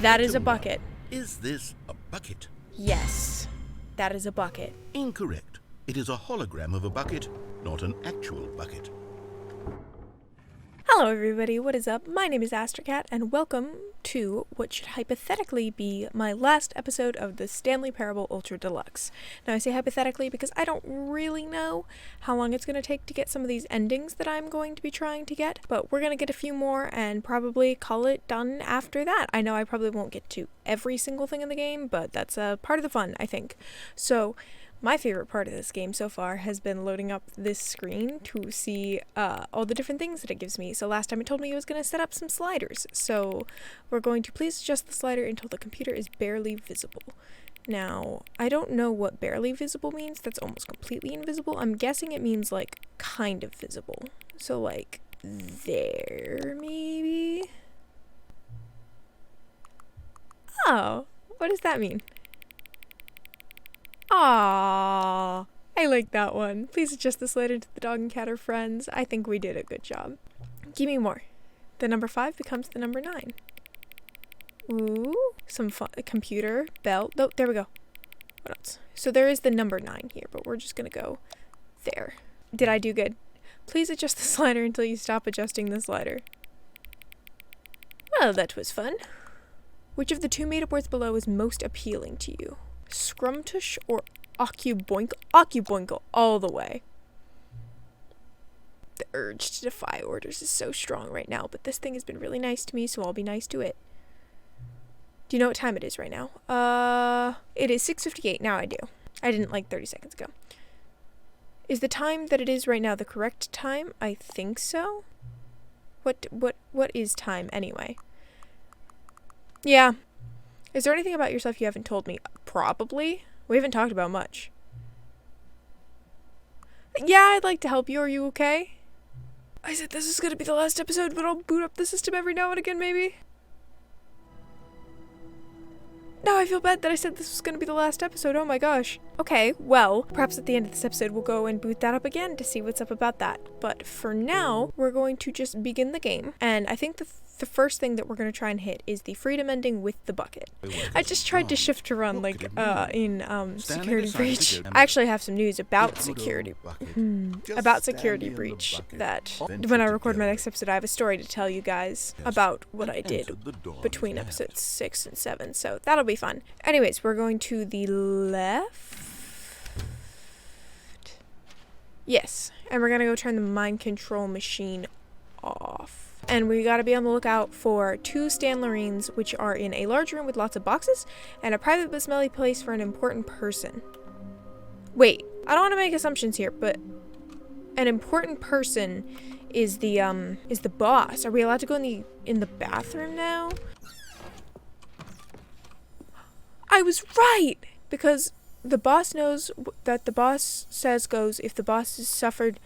That is a bucket. Is this a bucket? Yes, that is a bucket. Incorrect. It is a hologram of a bucket, not an actual bucket. Hello everybody, what is up? My name is Asterkatt, and welcome to what should hypothetically be my last episode of the Stanley Parable Ultra Deluxe. Now I say hypothetically because I don't really know how long it's going to take to get some of these endings that I'm going to be trying to get, but we're going to get a few more and probably call it done after that. I know I probably won't get to every single thing in the game, but that's a part of the fun, I think. So my favorite part of this game so far has been loading up this screen to see all the different things that it gives me. So last time it told me it was going to set up some sliders. So we're going to please adjust the slider until the computer is barely visible. Now, I don't know what barely visible means. That's almost completely invisible. I'm guessing it means like kind of visible. So like there maybe? Oh, what does that mean? Aww, I like that one. Please adjust the slider to the dog and cat are friends. I think we did a good job. Give me more. The number 5 becomes the number 9. Ooh, some fun. Computer, belt. Oh, there we go. What else? So there is the number 9 here, but we're just gonna go there. Did I do good? Please adjust the slider until you stop adjusting the slider. Well, that was fun. Which of the two made-up words below is most appealing to you? Scrumtush or Occuboink? Occuboinkle all the way. The urge to defy orders is so strong right now, but this thing has been really nice to me, so I'll be nice to it. Do you know what time it is right now? It is 6:58. Now I do. I didn't like 30 seconds ago. Is the time that it is right now the correct time? I think so. What is time anyway? Yeah. Is there anything about yourself you haven't told me? Probably. We haven't talked about much. Yeah, I'd like to help you. Are you okay? I said this is going to be the last episode, but I'll boot up the system every now and again, maybe. No, I feel bad that I said this was going to be the last episode. Oh my gosh. Okay, well, perhaps at the end of this episode we'll go and boot that up again to see what's up about that. But for now, we're going to just begin the game. And I think the first thing that we're going to try and hit is the freedom ending with the bucket. I just tried to shift to run like in security breach. I actually have some news about security breach that when I record my next episode I have a story to tell you guys about what I did between episodes 6 and 7. So that'll be fun. Anyways, we're going to the left. Yes, and we're going to go turn the mind control machine off. And we gotta be on the lookout for 2 Stanlerines, which are in a large room with lots of boxes, and a private but smelly place for an important person. Wait, I don't want to make assumptions here, but an important person is the boss. Are we allowed to go in the bathroom now? I was right! Because the boss knows that the boss says goes, if the boss has suffered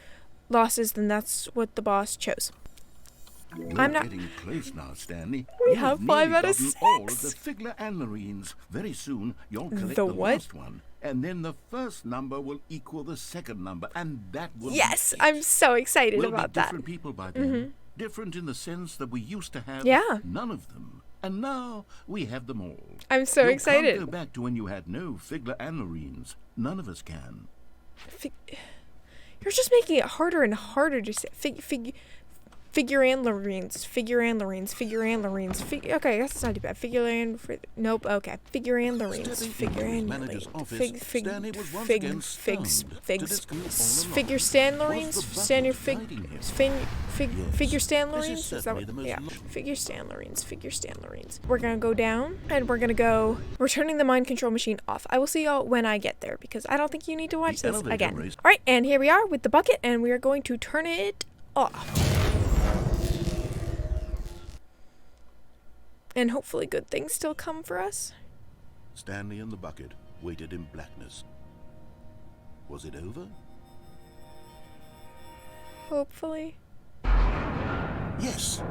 losses, then that's what the boss chose. I'm not getting close now, Stanley. We have 5 out of 6. All of the Figurines. Very soon you'll collect the last one, and then the first number will equal the second number, and that will Yes, I'm so excited we'll about be that. Different people by then. Mm-hmm. Different in the sense that we used to have none of them, and now we have them all. I'm so excited. You can't go back to when you had no Figurines. None of us can. You're just making it harder and harder to say. Figuranlarines. Okay, I guess it's not too bad. Nope, okay. Figuranlarines. Figure Stanlerines? Figure Stanlerines? Is that what? Yeah. Figure Stanlerines. We're gonna go down, and we're turning the mind control machine off. I will see y'all when I get there, because I don't think you need to watch this again. Alright, and here we are with the bucket, and we are going to turn it off. And hopefully good things still come for us. Stanley and the bucket waited in blackness. Was it over? Hopefully. Yes.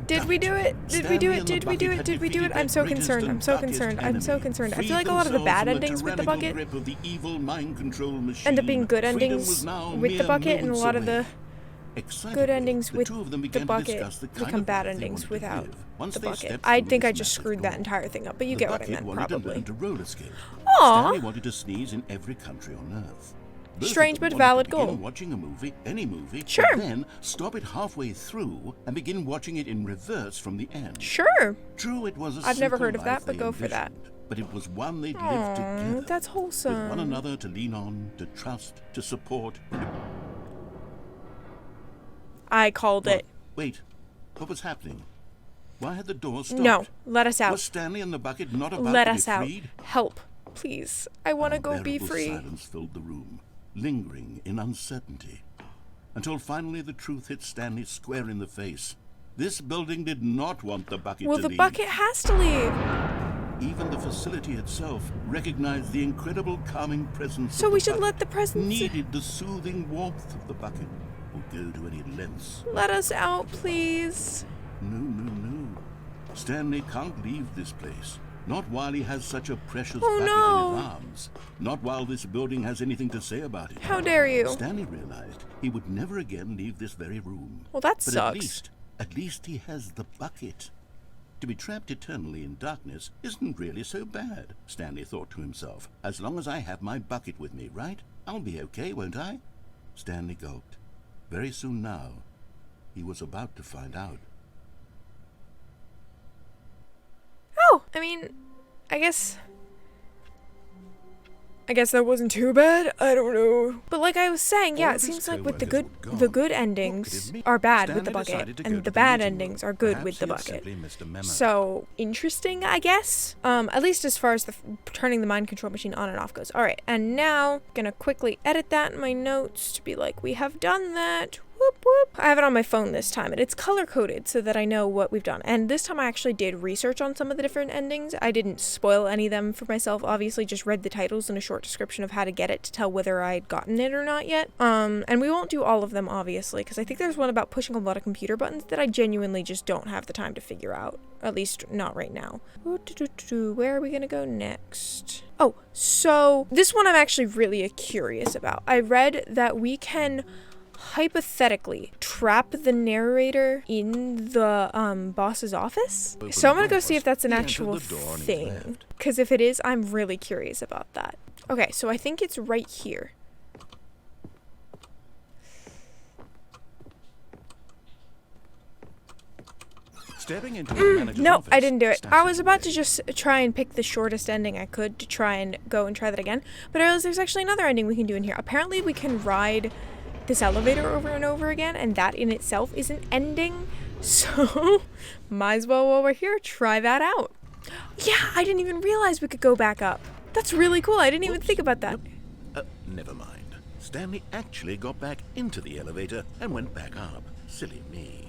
Did we do it? Did we do it? I'm so concerned. I feel like a lot of the bad endings with the bucket end up being good endings with the bucket, and a lot of the Excitedly, good endings the with two of them the began to bucket discuss the kind become of bad life they endings wanted to without live. Once the they bucket. stepped I through think this I just massive screwed that door, entire thing up, but you the get what I bucket meant, wanted to learn probably. to roller skate. Aww. Stanley wanted to sneeze in every country on Earth. Both of Strange them but wanted valid to begin goal. watching a movie, any movie, Sure. and then stop it halfway through and begin watching it in reverse from the end. Sure. True, it was a I've never simple heard of that, life but they go for that. envisioned, but it was one they'd lived Aww, together. that's wholesome. With one another to lean on, to trust, to support. I called it. Wait, what was happening? Why had the door stopped? No, let us out. Was Stanley and the bucket not about Let to us be out. freed? Help, please. I want to go be Unbearable free. silence filled the room, lingering in uncertainty, until finally the truth hit Stanley square in the face. This building did not want the bucket Well, to the leave. bucket has to leave. Even the facility itself recognized the incredible calming presence So of we the should bucket, let the presence... needed the soothing warmth of the bucket, would go to any lengths. Let us out, please. No. Stanley can't leave this place. Not while he has such a precious Oh, bucket no. in his arms. Not while this building has anything to say about it. How dare you? Stanley realized he would never again leave this very room. Well, that But sucks. at least he has the bucket. To be trapped eternally in darkness isn't really so bad, Stanley thought to himself. As long as I have my bucket with me, right? I'll be okay, won't I? Stanley gulped. Very soon now, he was about to find out. Oh, I mean, I guess that wasn't too bad. I don't know. But like I was saying, yeah, All it of his seems like with the co-workers good were the gone. good What could endings it mean? are bad with the Stanley bucket, decided to go and to the the bad meeting endings room. are good Perhaps with the he had bucket. simply missed a memo. So interesting, I guess. At least as far as the turning the mind control machine on and off goes. All right, and now gonna quickly edit that in my notes to be like, we have done that. Whoop whoop. I have it on my phone this time, and it's color coded so that I know what we've done. And this time I actually did research on some of the different endings. I didn't spoil any of them for myself. Obviously, just read the titles and a short description of how to get it to tell whether I'd gotten it or not yet. And we won't do all of them, obviously, because I think there's one about pushing a lot of computer buttons that I genuinely just don't have the time to figure out. At least not right now. Where are we gonna go next? Oh, so this one I'm actually really curious about. I read that we can hypothetically trap the narrator in the boss's office. So I'm gonna go see if that's an actual thing, because if it is, I'm really curious about that. Okay, so I think it's right here. Stepping into the manager's No, office, I didn't do it. I Stanley was about to away. just try and pick the shortest ending I could to try and go and try that again, but I realized there's actually another ending we can do in here. Apparently we can ride this elevator over and over again, and that in itself is an ending, so might as well, while we're here, try that out. Yeah, I didn't even realize we could go back up. That's really cool. I didn't even think about that. Never mind. Stanley actually got back into the elevator and went back up. Silly me.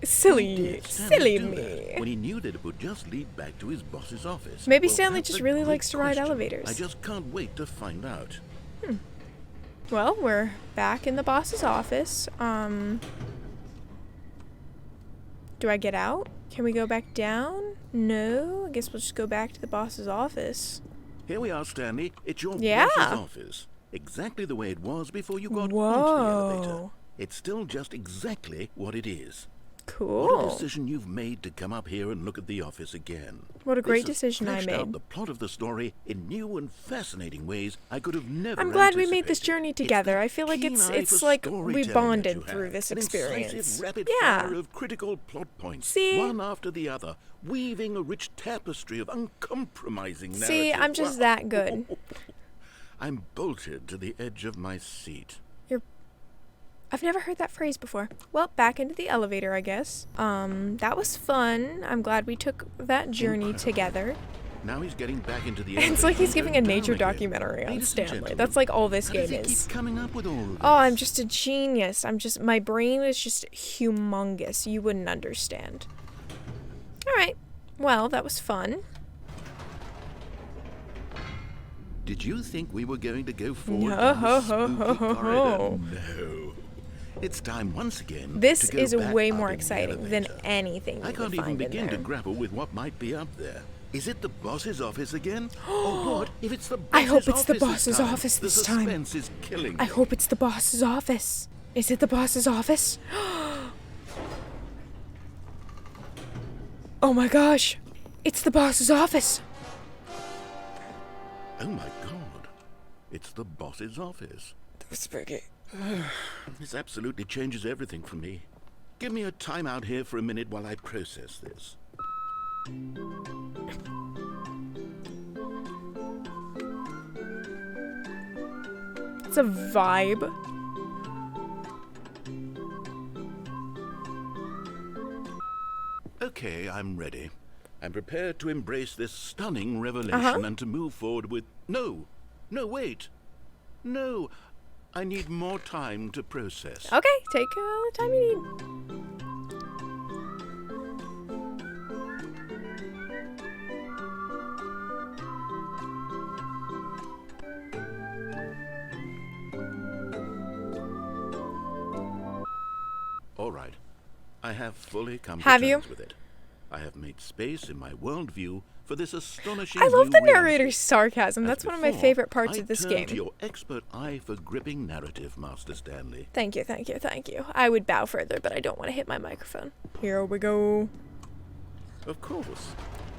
Why Silly did Stanley silly do me. that when he knew that it would just lead back to his boss's office? Maybe Well, Stanley that's just a really great likes to ride question. elevators. I just can't wait to find out. Well, we're back in the boss's office. Do I get out? Can we go back down? No, I guess we'll just go back to the boss's office. Here we are, Stanley. It's your Yeah. boss's office. Exactly the way it was before you got onto the Whoa. elevator. It's still just exactly what it is. What a Cool. decision you've made to come up here and look at the office again. What a great This has decision I fleshed out made. the plot of the story in new and fascinating ways I could have never I'm glad we made this anticipated. journey It's together. that I feel like keen it's eye for like we storytelling that bonded you through have. this An experience. incisive, rapid Yeah. fire of critical plot points, See? one after the other, weaving a rich tapestry of uncompromising narrative. See, I'm just that good. I'm bolted to the edge of my seat. I've never heard that phrase before. Well, back into the elevator, I guess. That was fun. I'm glad we took that journey Incredible. together. Now he's getting back into the It's like he's and giving a going down nature again. documentary on Ladies and Stanley. gentlemen, That's like all this how game does he is. keep coming up with all of this? Oh, I'm just a genius. My brain is just humongous. You wouldn't understand. All right. Well, that was fun. Did you think we were going to go forward No, down ho, this ho, spooky ho, ho, corridor? ho. No. It's time once again This to go is back way up more in the exciting than elevator. anything I you can't would even find in begin to there. grapple with what might be up there. Is it the boss's office again? Or what if it's the boss's I hope it's the office boss's office this The time. suspense is killing I me. hope it's the boss's office. Is it the boss's office? Oh my gosh. It's the boss's office. Oh my god. It's the boss's office. That's spooky. This absolutely changes everything for me. Give me a time out here for a minute while I process this. It's a vibe. Okay, I'm ready. I'm prepared to embrace this stunning revelation and to move forward with... No, wait. No, I need more time to process. Okay, take the time you need. All right. I have fully come to Have terms you? with it. I have made space in my worldview for this astonishing I love new the reality. narrator's sarcasm. As That's one of my before, favorite parts I of this turn game. to your expert eye for gripping narrative, Master Stanley. Thank you, thank you, thank you. I would bow further, but I don't want to hit my microphone. Here we go. Of course.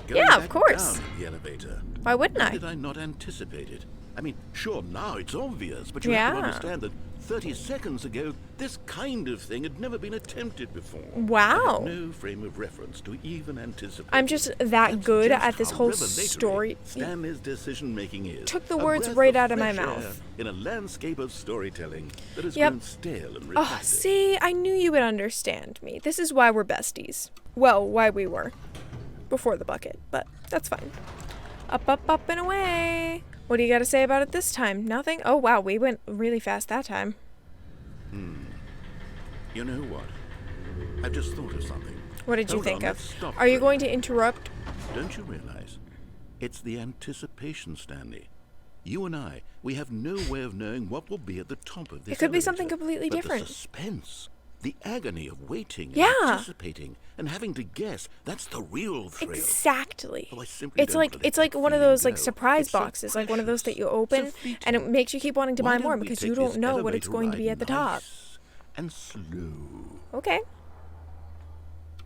Yeah, of back course. down in the elevator. Why wouldn't How I? did I not anticipate it? I mean, sure, now it's obvious, but you have to Yeah. understand that 30 seconds ago, this kind of thing had never been attempted before. Wow. I had no frame of reference to even anticipate. I'm just that That's good just at this how whole revelatory story. Stanley's decision-making is. Took the A words breath right of out of my fresh air mouth. in a landscape of storytelling that has Yep. grown stale and Oh, repetitive. see, I knew you would understand me. This is why we're besties. Well, why we were. Before the bucket, but that's fine. Up, up, up, and away. What do you got to say about it this time? Nothing? Oh, wow, we went really fast that time. You know what? I've just thought of something. What did you Hold think on, of? let's stop Are you for a going to minute. interrupt? Don't you realize? It's the anticipation, Stanley. You and I, we have no way of knowing what will be at the top of this It could be elevator, something completely but different. The suspense, the agony of waiting, and Yeah. anticipating, and having to guess, that's the real thrill. Exactly. Oh, I simply It's don't like let it's that like one of feeling those like go. surprise It's so boxes, like one of those that you precious, open so and it fleeting. makes you keep wanting to Why buy don't more we because take you this don't know what it's elevator going to be ride at the top. nice and slow. Okay.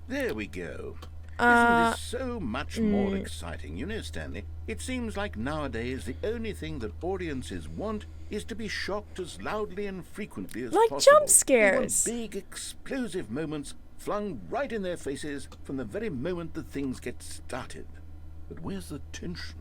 There we go. Isn't this so much more exciting? You know, Stanley, it seems like nowadays the only thing that audiences want is to be shocked as loudly and frequently as Like possible. jump scares. They want big, explosive moments flung right in their faces from the very moment that things get started. But where's the tension?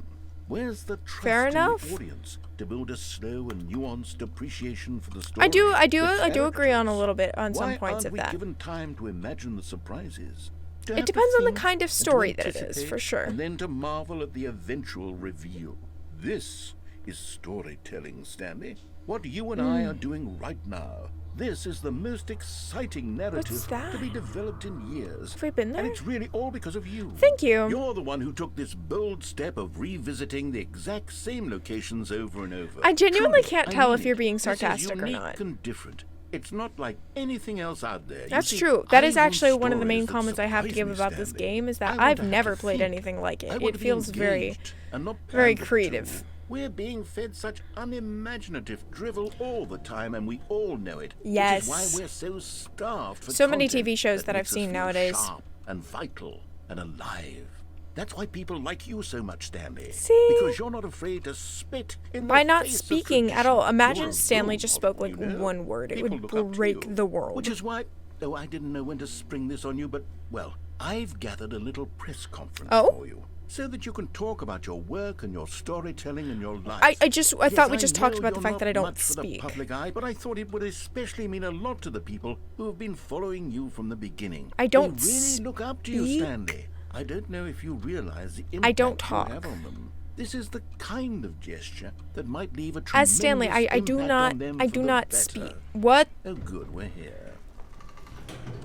Where's the trust Fair in enough. the audience to build a slow and nuanced appreciation for the story? I do the agree on a characters? little bit on some Why points aren't of we that. given time to imagine the surprises? To It have to depends on the think kind of and to story that it is, anticipate, for sure. And then to marvel at the eventual reveal. This is storytelling, Stanley. What you and I are doing right now. This is the most exciting narrative that? to be developed in years. Have we been there? And it's really all because of you. Thank you. You're the one who took this bold step of revisiting the exact same locations over and over. I genuinely Truly, can't I tell mean if you're it. being This is sarcastic or unique not. and different. It's not like anything else out there. You That's see, true. That is I want actually one of the main stories that comments I have to surprise give me, about this Stanley. game is I that want I've to have never to played think. anything like I it. want It to be feels very engaged and not very pandered to. creative. We're being fed such unimaginative drivel all the time, and we all know it. Yes. Which is why we're so starved for So many content TV shows that I've makes us seen feel nowadays. Sharp and vital and alive. That's why people like you so much, Stanley. See? Because you're not afraid to spit in By the not face of speaking at all. tradition. Imagine You're a Stanley role just model, spoke like you know? one word. It People would look up to break you. the world. Which is why, oh, I didn't know when to spring this on you, but, well, I've gathered a little press conference Oh? for you. So that you can talk about your work and your storytelling and your life. I thought we just know talked about the you're fact that I not don't much for the speak. public eye, but I thought it would especially mean a lot to the people who have been following you from the beginning. I don't They really look up to you, speak. Stanley. I don't know if you realize the impact I don't you talk. have on them. This is the kind of gesture that might leave a As tremendous Stanley, I do impact not on them I for do the not better. speak. What? Oh, good, we're here.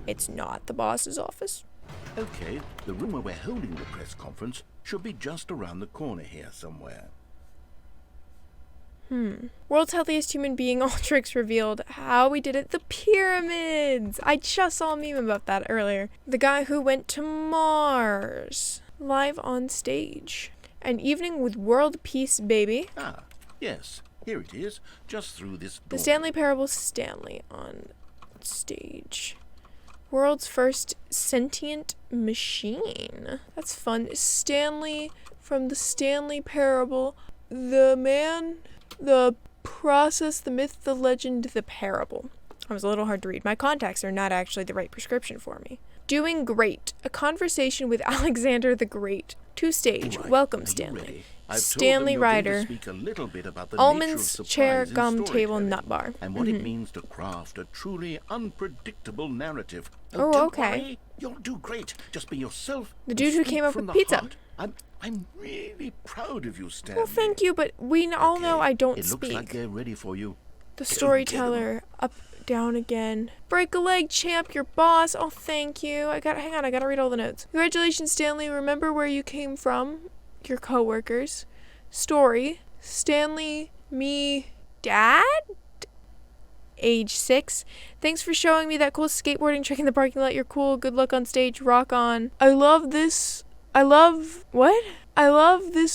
It's not the boss's office. Okay, the room where we're holding the press conference should be just around the corner here somewhere. World's healthiest human being, all tricks revealed. How we did it. The pyramids. I just saw a meme about that earlier. The guy who went to Mars. Live on stage. An evening with world peace, baby. Ah, yes, here it is, just through this door. The Stanley Parable, Stanley on stage. World's first sentient machine. That's fun. Stanley from the Stanley Parable. The man, the process, the myth, the legend, the parable. That was a little hard to read. My contacts are not actually the right prescription for me. Doing great. A conversation with Alexander the Great. To stage. Right. Welcome, Are you Stanley. ready? I've Stanley told them you're going to Ryder. speak a little bit about the Almonds, nature of chair, surprise in gum, table, storytelling nut bar. and what it means to craft a truly unpredictable narrative. Oh, don't okay. worry. You'll do great. Just be yourself. The and dude who speak came up from with the pizza. heart. I'm really proud of you, Stanley. Well, thank you, but we all know I don't It looks speak. like they're ready for you. The Get 'em. storyteller, up, down again. Break a leg, champ, your boss. Oh, thank you. Hang on, I gotta read all the notes. Congratulations, Stanley. Remember where you came from? Your coworkers. Story. Stanley, me, dad? Age 6. Thanks for showing me that cool skateboarding trick in the parking lot. You're cool. Good luck on stage. Rock on. I love this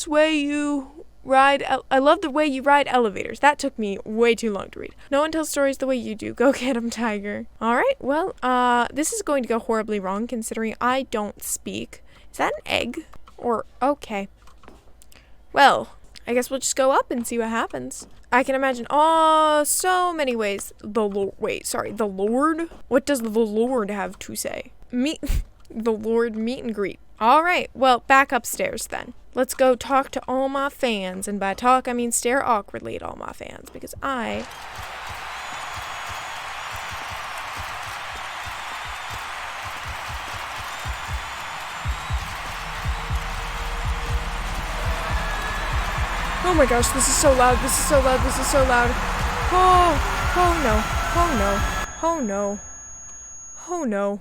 way you ride. I love the way you ride elevators. That took me way too long to read. No one tells stories the way you do. Go get 'em, tiger. All right. Well, this is going to go horribly wrong considering I don't speak. Is that an egg? Or okay. Well, I guess we'll just go up and see what happens. I can imagine so many ways. The Lord? What does the Lord have to say? The Lord meet and greet. All right, well, back upstairs then. Let's go talk to all my fans. And by talk, I mean stare awkwardly at all my fans. Because oh my gosh, this is so loud, this is so loud, this is so loud. Oh no, oh no, oh no, oh no.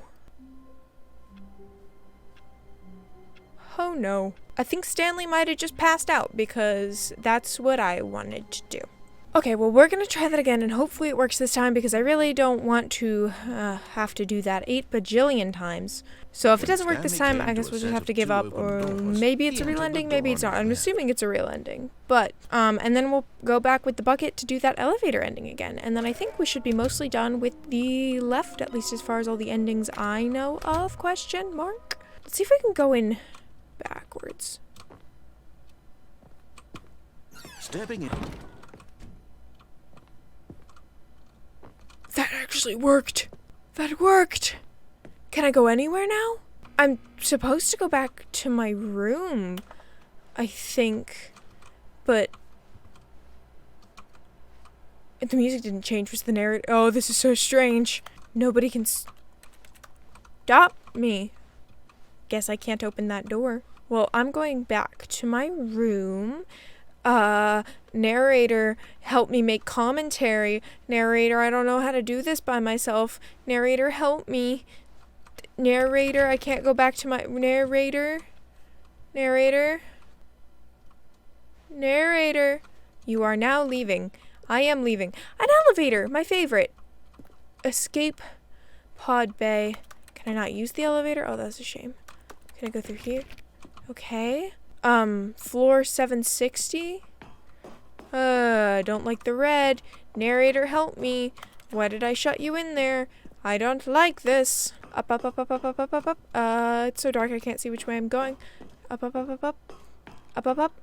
Oh no. I think Stanley might have just passed out because that's what I wanted to do. Okay, well, we're going to try that again and hopefully it works this time because I really don't want to have to do that 8 bajillion times. So if it doesn't work this time, I guess we'll just have to give up, or maybe it's a real ending, maybe it's not. I'm assuming it's a real ending. But, and then we'll go back with the bucket to do that elevator ending again. And then I think we should be mostly done with the left, at least as far as all the endings I know of, question mark. Let's see if we can go in backwards. Stepping in. That actually worked. That worked. Can I go anywhere now? I'm supposed to go back to my room, I think. But the music didn't change. Was the narrator? Oh, this is so strange. Nobody can stop me. Guess I can't open that door. Well, I'm going back to my room. Narrator, help me make commentary. Narrator, I don't know how to do this by myself. Narrator, help me. Narrator, I can't go back to my... Narrator. Narrator. Narrator. You are now leaving. I am leaving. An elevator, my favorite. Escape pod bay. Can I not use the elevator? Oh, that's a shame. Can I go through here? Okay. Floor 760. I don't like the red. Narrator, help me. Why did I shut you in there? I don't like this. Up, up, up, up, up, up, up, up, up. It's so dark I can't see which way I'm going. Up, up, up, up, up. Up, up, up.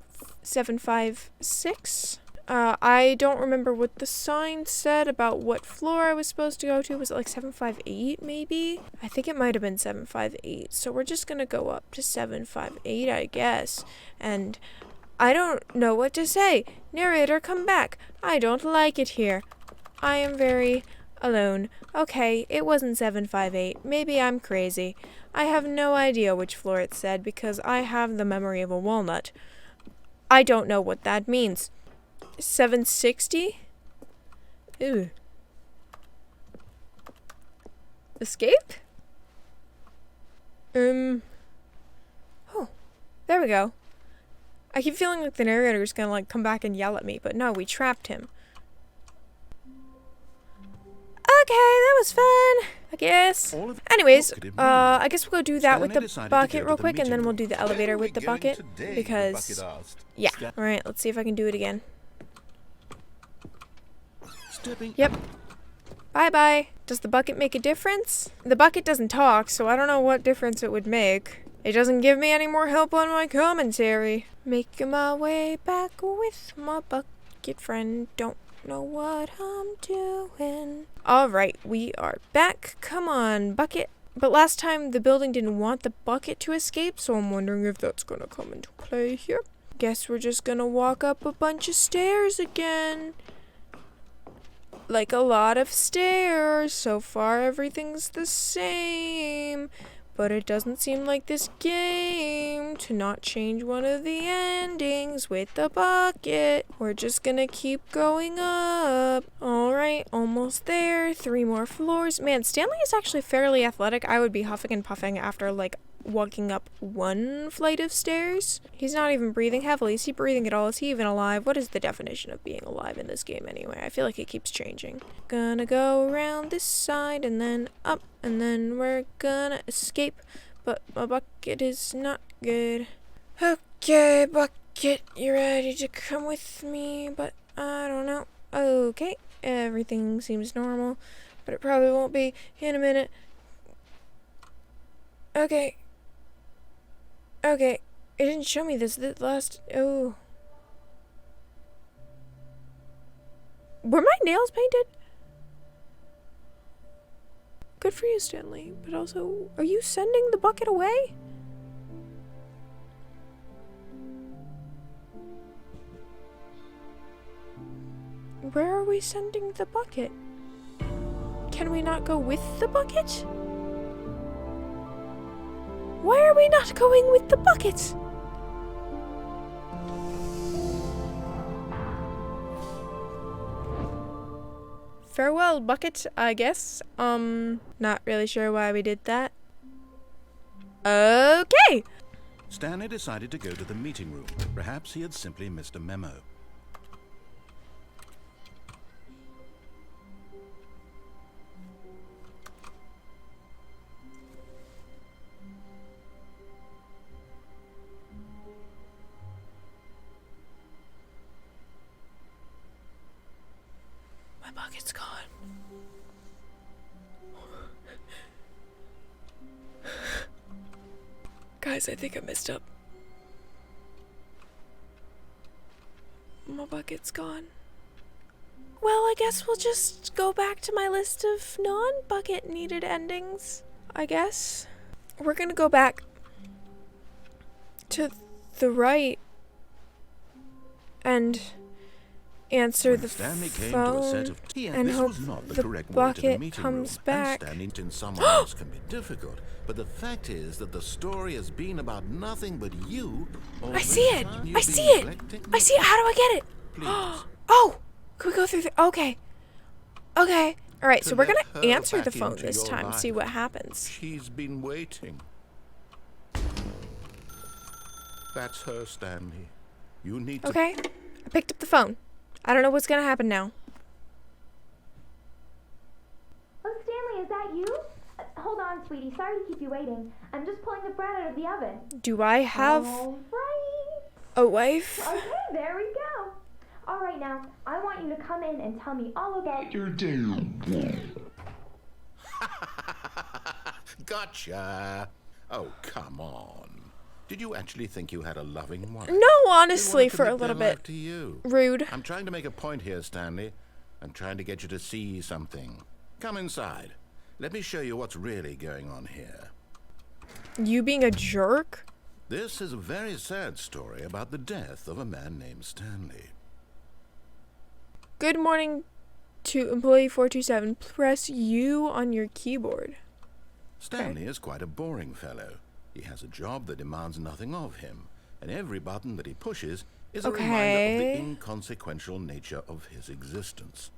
756. I don't remember what the sign said about what floor I was supposed to go to. Was it like 758 maybe? I think it might have been 758. So we're just gonna go up to 758, I guess. And I don't know what to say. Narrator, come back. I don't like it here. I am very alone. Okay, it wasn't 758. Maybe I'm crazy. I have no idea which floor it said because I have the memory of a walnut. I don't know what that means. 760? Ew. Escape? Oh, there we go. I keep feeling like the narrator's gonna like come back and yell at me, but no, we trapped him. Okay, that was fun, I guess. Anyways, I guess we'll go do that with the bucket real quick, and then we'll do the elevator with the bucket, because, yeah. Alright, let's see if I can do it again. Yep. Bye-bye. Does the bucket make a difference? The bucket doesn't talk, so I don't know what difference it would make. It doesn't give me any more help on my commentary. Making my way back with my bucket friend. Don't know what I'm doing. Alright, we are back. Come on, bucket. But last time the building didn't want the bucket to escape, so I'm wondering if that's gonna come into play here. Guess we're just gonna walk up a bunch of stairs again. Like a lot of stairs. So far everything's the same. But it doesn't seem like this game to not change one of the endings with the bucket. We're just gonna keep going up. Alright, almost there. 3 more floors. Man, Stanley is actually fairly athletic. I would be huffing and puffing after like walking up 1 flight of stairs. He's not even breathing heavily. Is he breathing at all? Is he even alive? What is the definition of being alive in this game anyway? I feel like it keeps changing. Gonna go around this side and then up, and then we're gonna escape. But my bucket is not good. Okay, bucket, you ready to come with me? But I don't know. Okay, everything seems normal, but it probably won't be in a minute. Okay. Okay, it didn't show me this last... Oh. Were my nails painted? Good for you, Stanley. But also, are you sending the bucket away? Where are we sending the bucket? Can we not go with the bucket? Why are we not going with the bucket? Farewell, bucket, I guess. Not really sure why we did that. Okay! Stanley decided to go to the meeting room. Perhaps he had simply missed a memo. My bucket's gone. Guys, I think I messed up. My bucket's gone. Well, I guess we'll just go back to my list of non-bucket needed endings, I guess. We're gonna go back to the right and answer the phone and hope the bucket comes back. Understanding someone else can be difficult, but the fact is that the story has been about nothing but you. I see it! I see it! I see it! How do I get it? Please. Oh! Can we go through the... Okay. Okay. Alright, so we're gonna answer the phone this time, see what happens. She's been waiting. That's her, Stanley. You need to... Okay. I picked up the phone. I don't know what's gonna happen now. Oh, Stanley, is that you? Hold on, sweetie. Sorry to keep you waiting. I'm just pulling the bread out of the oven. Do I have All right. a wife? Okay, there we go. All right, now, I want you to come in and tell me all about your day. Gotcha. Oh, come on. Did you actually think you had a loving wife? No, honestly, for a little bit. To you. Rude. I'm trying to make a point here, Stanley. I'm trying to get you to see something. Come inside. Let me show you what's really going on here. You being a jerk? This is a very sad story about the death of a man named Stanley. Good morning to employee 427. Press U on your keyboard. Stanley is quite a boring fellow. He has a job that demands nothing of him, and every button that he pushes is a reminder of the inconsequential nature of his existence.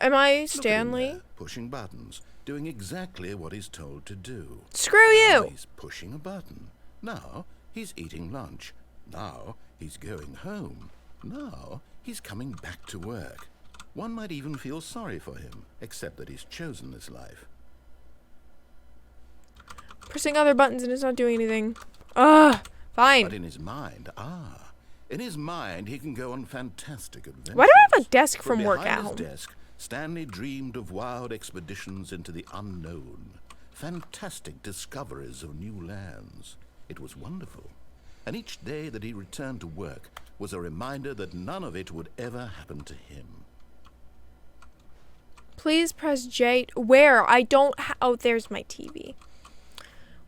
Am I Look Stanley? at him there, pushing buttons, doing exactly what he's told to do. Screw Now you! he's pushing a button. Now he's eating lunch. Now he's going home. Now he's coming back to work. One might even feel sorry for him, except that he's chosen this life. Pressing other buttons and it's not doing anything. Ugh, fine. But in his mind, In his mind, he can go on fantastic adventures. Why do I have a desk from work behind at his home? desk, Stanley dreamed of wild expeditions into the unknown, fantastic discoveries of new lands. It was wonderful. And each day that he returned to work was a reminder that none of it would ever happen to him. Please press J. Where? I don't oh, there's my TV.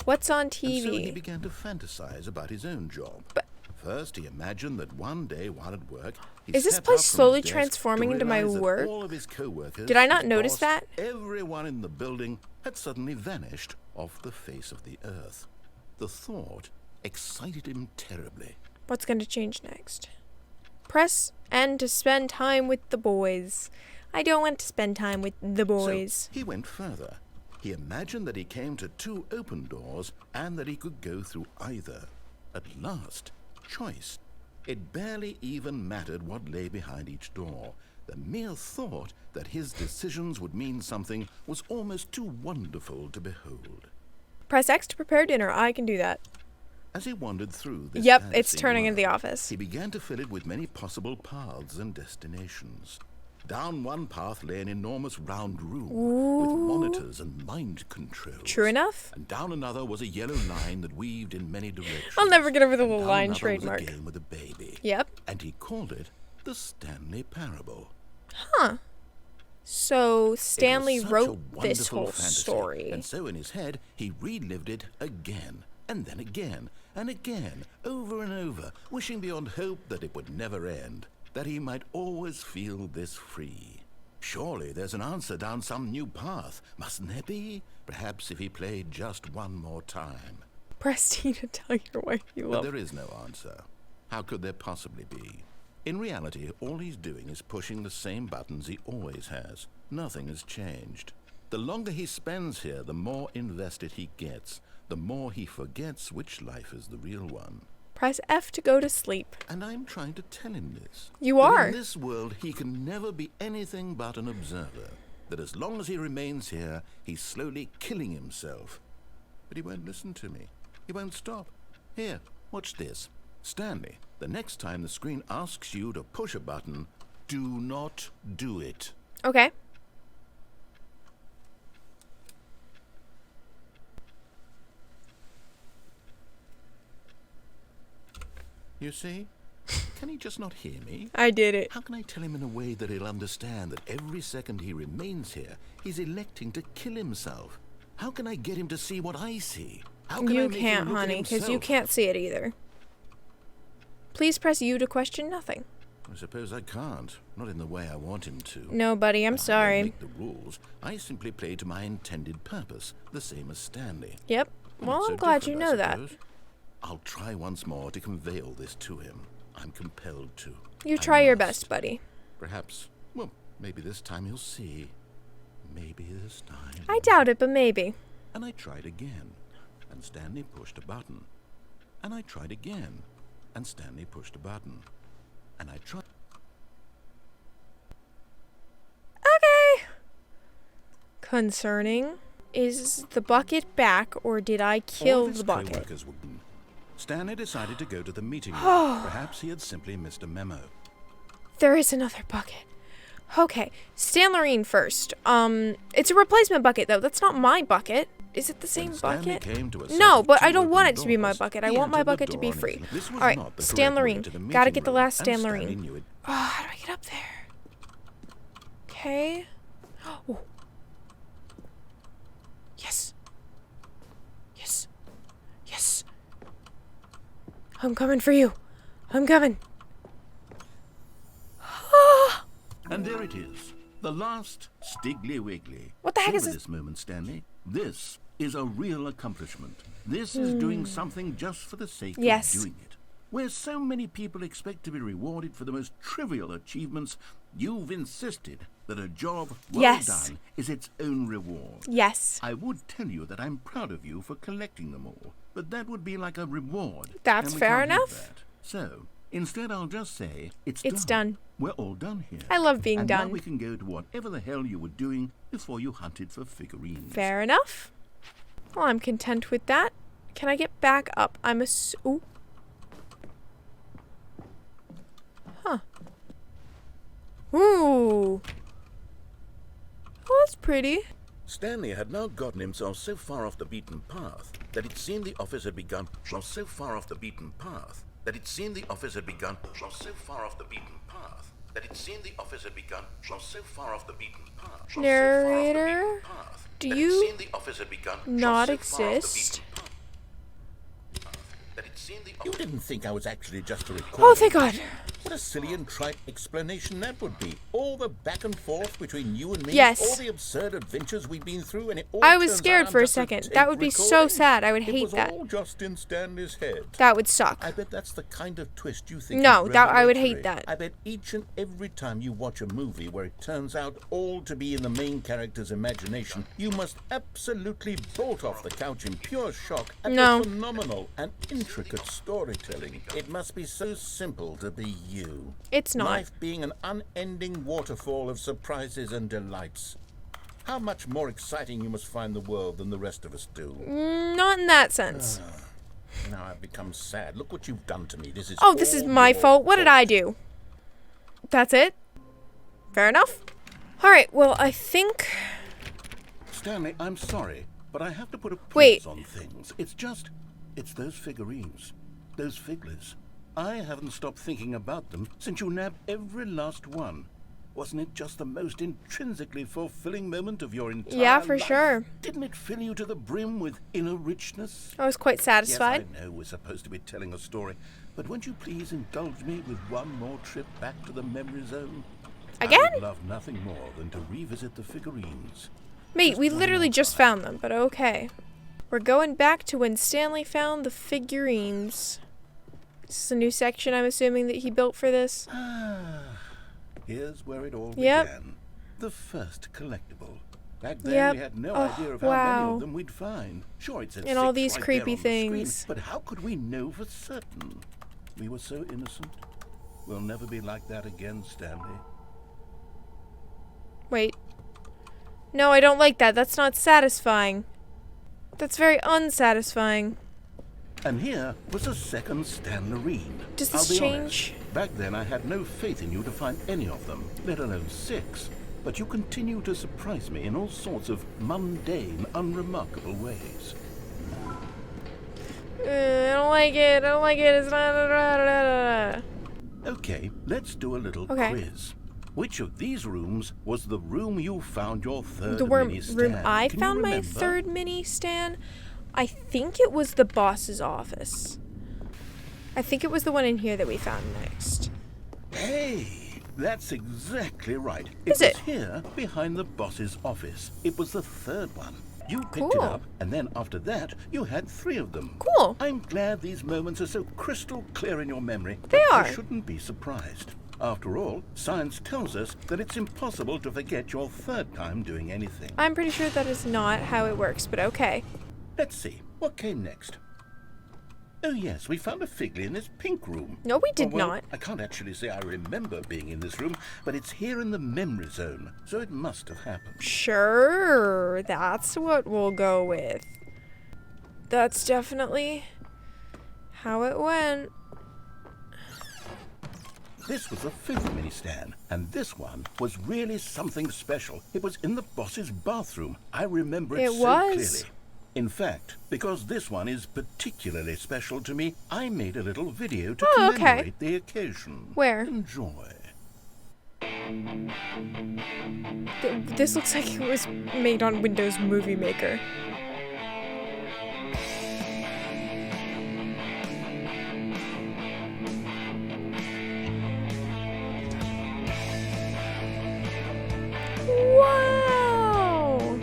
What's on TV? And so he began to fantasize about his own job. But first, he imagined that one day while at work, he is this stepped place up from slowly his desk transforming to into my realize that work? all of his co-workers, Did I not his notice boss, that? everyone in the building had suddenly vanished off the face of the earth. The thought excited him terribly. What's going to change next? Press N to spend time with the boys. I don't want to spend time with the boys. So he went further. He imagined that he came to 2 open doors and that he could go through either. At last, choice. It barely even mattered what lay behind each door. The mere thought that his decisions would mean something was almost too wonderful to behold. Press X to prepare dinner. I can do that. As he wandered through this Yep, fantasy it's turning into the world, office. he began to fill it with many possible paths and destinations. Down one path lay an enormous round room with monitors and mind controls. True enough. And down another was a yellow line that weaved in many directions. I'll never get over the And little down line another trademark. was a game with a baby. Yep. And he called it the Stanley Parable. Huh. So Stanley It was such a wrote this wonderful whole fantasy, story. And so in his head, he relived it again, and then again, and again, over and over, wishing beyond hope that it would never end, that he might always feel this free. Surely there's an answer down some new path, mustn't there be? Perhaps if he played just one more time. Press T to tell your wife you But love there is no answer. How could there possibly be? In reality, all he's doing is pushing the same buttons he always has. Nothing has changed. The longer he spends here, the more invested he gets, the more he forgets which life is the real one. Press F to go to sleep. And I'm trying to tell him this. You That are. in this world, he can never be anything but an observer. That as long as he remains here, he's slowly killing himself. But he won't listen to me. He won't stop. Here, watch this. Stanley, the next time the screen asks you to push a button, do not do it. Okay. You see? Can he just not hear me? I did it. How can I tell him in a way that he'll understand that every second he remains here, he's electing to kill himself? How can I get him to see what I see? How can I You make him can't, look at honey, because you himself? can't see it either. Please press U to question nothing. I suppose I can't. Not in the way I want him to. No, buddy, I'm I don't sorry. make the rules. I simply play to my intended purpose, the same as Stanley. Yep. Well, Well, not I'm so glad you different, know I that. suppose. I'll try once more to convey all this to him. I'm compelled to. You I try your must. best, buddy. Perhaps, well, maybe this time he'll see. Maybe this time. I doubt it, but maybe. And I tried again, and Stanley pushed a button. And I tried again, and Stanley pushed a button. And I tried. Okay. Concerning. Is the bucket back, or did I All kill of his the bucket? co-workers were gone. Stanley decided to go to the meeting room. Perhaps he had simply missed a memo. There is another bucket. Okay, Stanley first. It's a replacement bucket, though. That's not my bucket. Is it the same When Stanley bucket? came to a set No, of but I 2 don't want open it to be my doors, bucket. I he want my entered the bucket to door be on his free. left. This was All right, not the correct Stanley, way to the gotta meeting get the room, last and Stanley. Stanley knew it. Oh, how do I get up there? Okay. Oh. Yes. Yes. Yes. I'm coming for you. I'm coming. And there it is, the last Stiggly Wiggly. What the heck is Savor this? this moment, Stanley. This is a real accomplishment. This is doing something just for the sake Yes. of doing it. Where so many people expect to be rewarded for the most trivial achievements, you've insisted that a job well Yes. done is its own reward. Yes. I would tell you that I'm proud of you for collecting them all, but that would be like a reward. That's and we fair can't have enough. that. So, instead I'll just say, it's It's done. We're all done here. I love being and done. now we can go to whatever the hell you were doing before you hunted for figurines. Fair enough. Well, I'm content with that. Can I get back up? Ooh. Ooh. Oh, that's pretty. Stanley had now gotten himself so far off the beaten path that it seemed the office had begun. So far off the beaten path that it seemed the office had begun. So far off the beaten path that it seemed the office had begun. So far off the beaten path. Narrator, do you not exist? You didn't think I was actually just a recorder? Oh, thank God. What a silly and trite explanation that would be. All the back and forth between you and me. Yes. All the absurd adventures we've been through, and it all I was turns scared out for a just second. tape That would be so recording. sad. I would hate that. It was all just in Stanley's head. That would suck. I bet that's the kind of twist you think No, is that I would revelatory. hate that. I bet each and every time you watch a movie where it turns out all to be in the main character's imagination, you must absolutely bolt off the couch in pure shock at the phenomenal and intricate storytelling. It must be so simple to be you. It's not. Life being an unending waterfall of surprises and delights. How much more exciting you must find the world than the rest of us do. Not in that sense. Now I've become sad. Look what you've done to me. This is This is all my your fault. What did I do? That's it? Fair enough. Alright, well, I think... Stanley, I'm sorry, but I have to put a pause Wait. on things. It's those figurines. Those figglers. I haven't stopped thinking about them since you nabbed every last one. Wasn't it just the most intrinsically fulfilling moment of your entire life? Yeah, for sure. Didn't it fill you to the brim with inner richness? I was quite satisfied. Yes, I know we're supposed to be telling a story, but won't you please indulge me with one more trip back to the memory zone? Again? I would love nothing more than to revisit the figurines. Mate, we literally just found them, but okay. We're going back to when Stanley found the figurines. This is a new section, I'm assuming, that he built for this. Here's where it all Yep. began. The first collectible. Back then we had no idea of how many of them we'd find. Sure, it said And all 6 these right creepy there on the screen, things. but how could we know for certain? We were so innocent. We'll never be like that again, Stanley. Wait. No, I don't like that. That's not satisfying. That's very unsatisfying. And here was a second Stanlerine. Does this I'll be change? honest, back then I had no faith in you to find any of them, let alone 6. But you continue to surprise me in all sorts of mundane, unremarkable ways. I don't like it. I don't like it. It's not... Okay, let's do a little quiz. Which of these rooms was the room you found your third mini stand? room I Can you found my remember? third mini stand? I think it was the boss's office. I think it was the one in here that we found next. Hey, that's exactly right. Is It it? was here, behind the boss's office. It was the third one. You picked it Cool. up, and then after that, you had 3 of them. Cool. I'm glad these moments are so crystal clear in your memory. They but are. You shouldn't be surprised. After all, science tells us that it's impossible to forget your third time doing anything. I'm pretty sure that is not how it works, but okay. Let's see, what came next? Oh yes, we found a Figley in this pink room. No, we did well, not. I can't actually say I remember being in this room, but it's here in the memory zone, so it must have happened. Sure, that's what we'll go with. That's definitely how it went. This was the 5th mini stand, and this one was really something special. It was in the boss's bathroom. I remember it so clearly. In fact, because this one is particularly special to me, I made a little video to commemorate the occasion. Where? Enjoy. This looks like it was made on Windows Movie Maker. Wow!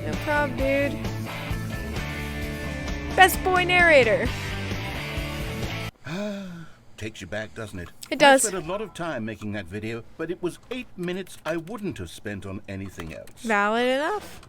No problem, dude. Best boy narrator. Takes you back, doesn't it? It does. I spent a lot of time making that video, but it was 8 minutes I wouldn't have spent on anything else. Valid enough.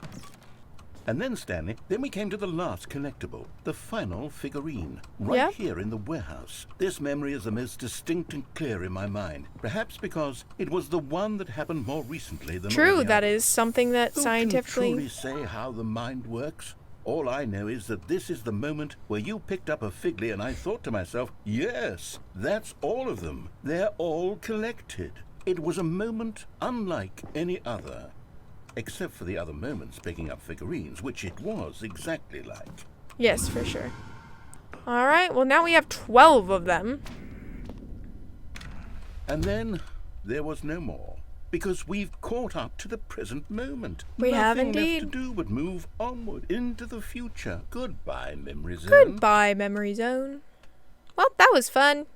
And then, Stanley, then we came to the last collectible, the final figurine, right here in the warehouse. This memory is the most distinct and clear in my mind, perhaps because it was the one that happened more recently than all True, the that others. is something that Who scientifically... can truly say how the mind works? All I know is that this is the moment where you picked up a Figly and I thought to myself, yes, that's all of them. They're all collected. It was a moment unlike any other. Except for the other moments picking up figurines, which it was exactly like. Yes, for sure. Alright, well now we have 12 of them. And then there was no more. Because we've caught up to the present moment. We have Nothing indeed. left to do but move onward into the future. Goodbye, Memory Zone. Goodbye, Memory Zone. Well, that was fun.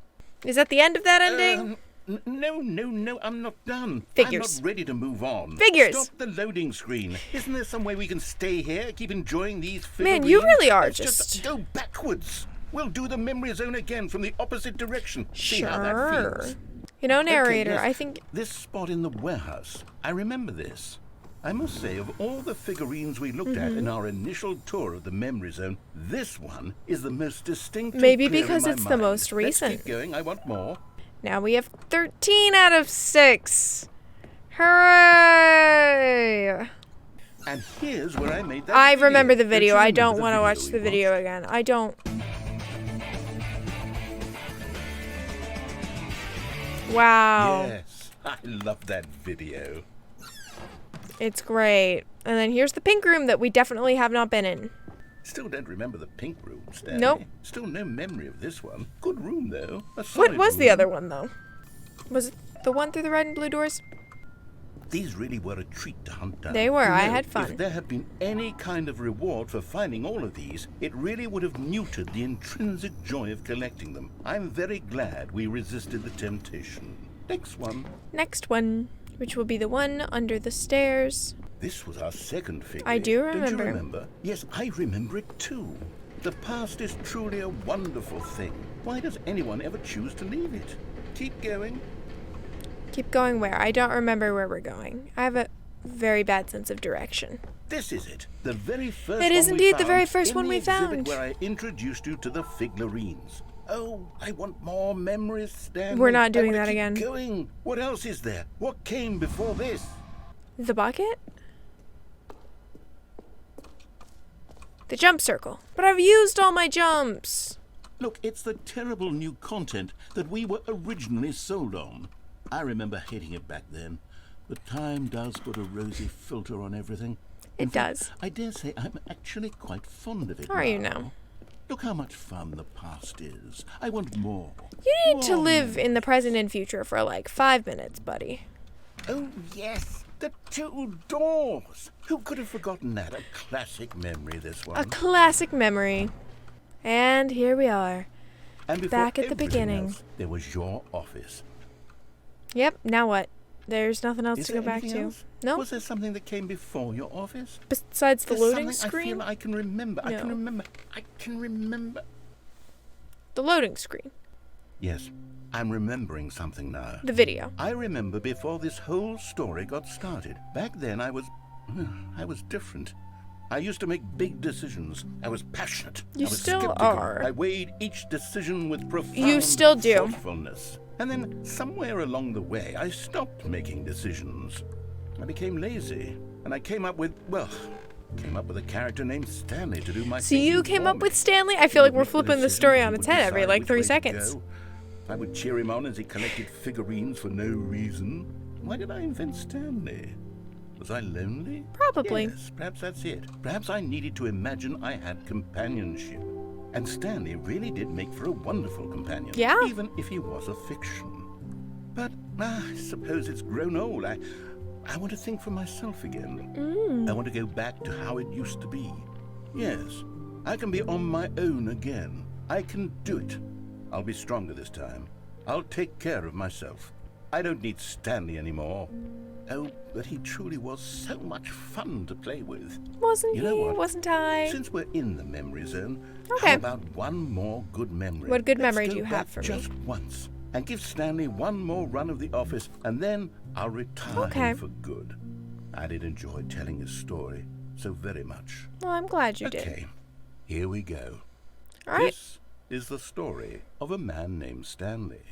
Is that the end of that ending? No, I'm not done. Figures. I'm not ready to move on. Figures. Stop the loading screen. Isn't there some way we can stay here, keep enjoying these figurines? Man, you really are Let's just... go backwards. We'll do the Memory Zone again from the opposite direction. See how that Sure. feels. You know, narrator, Okay, yes. I think... This spot in the warehouse, I remember this. I must say, of all the figurines we looked at in our initial tour of the Memory Zone, this one is the most distinct. Maybe and clear because in my it's the mind. most recent. Let's keep going. I want more. Now we have 13 out of 6. Hooray! And here's where I made that I video. remember the video. you I remember don't the want to watch we the video watched? again. I don't. Wow. Yes, I love that video. It's great. And then here's the pink room that we definitely have not been in. Still don't remember the pink room, Stanley. Nope. Still no memory of this one. Good room, though. A What solid was the room. other one, though? Was it the one through the red and blue doors? These really were a treat to hunt down. They were. You I know, had fun. If there had been any kind of reward for finding all of these, it really would have neutered the intrinsic joy of collecting them. I'm very glad we resisted the temptation. Next one. Next one, which will be the one under the stairs. This was our second figure. I do Don't remember. you remember? Yes, I remember it too. The past is truly a wonderful thing. Why does anyone ever choose to leave it? Keep going. Keep going where? I don't remember where we're going. I have a very bad sense of direction. This is it. The very first It is one we indeed the found very first in one the we exhibit found. where I introduced you to the figurines. Oh, I want more memories, Stanley. We're not doing I that wanna keep again. Going. What else is there? What came before this? The bucket? The jump circle. But I've used all my jumps. Look, it's the terrible new content that we were originally sold on. I remember hating it back then, but time does put a rosy filter on everything. In It fact, does. I dare say I'm actually quite fond of it. How are you now? Look how much fun the past is. I want more. You need to More. live in the present and future for like 5 minutes, buddy. Oh, yes, the two doors. Who could have forgotten that? A classic memory, this one. A classic memory. And here we are. And before back at the everything beginning. else, there was your office. Yep, now what? There's nothing else Is to there go back anything to. else? No, Was there something that came before your office? besides the There's loading something screen. I feel I can remember. I can No. remember. I can remember. The loading screen. Yes, I'm remembering something now. The video. I remember before this whole story got started. Back then I was different. I used to make big decisions. I was passionate. You I was still skeptical. are. I weighed each decision with profound You still do. thoughtfulness. And then somewhere along the way, I stopped making decisions. I became lazy, and I came up with a character named Stanley to do my So you thinking came for up me. with Stanley? I feel like He we're would make flipping the decisions, story he on would its head every decide like which 3 way to seconds. go. I would cheer him on as he collected figurines for no reason. Why did I invent Stanley? Was I lonely? Probably. Yes, perhaps that's it. Perhaps I needed to imagine I had companionship. And Stanley really did make for a wonderful companion. Yeah. Even if he was a fiction. But I suppose it's grown old. I want to think for myself again. I want to go back to how it used to be. Yes, I can be on my own again. I can do it. I'll be stronger this time. I'll take care of myself. I don't need Stanley anymore. Oh, but he truly was so much fun to play with. Wasn't You know he? what? Wasn't I? Since we're in the memory zone, Okay. how about one more good memory? What good Let's memory go do you have back for me? just once, and give Stanley one more run of the office, and then I'll retire Okay. him for good. I did enjoy telling his story. so very much. Well, I'm glad you did. Okay, here we go. All right. This is the story of a man named Stanley.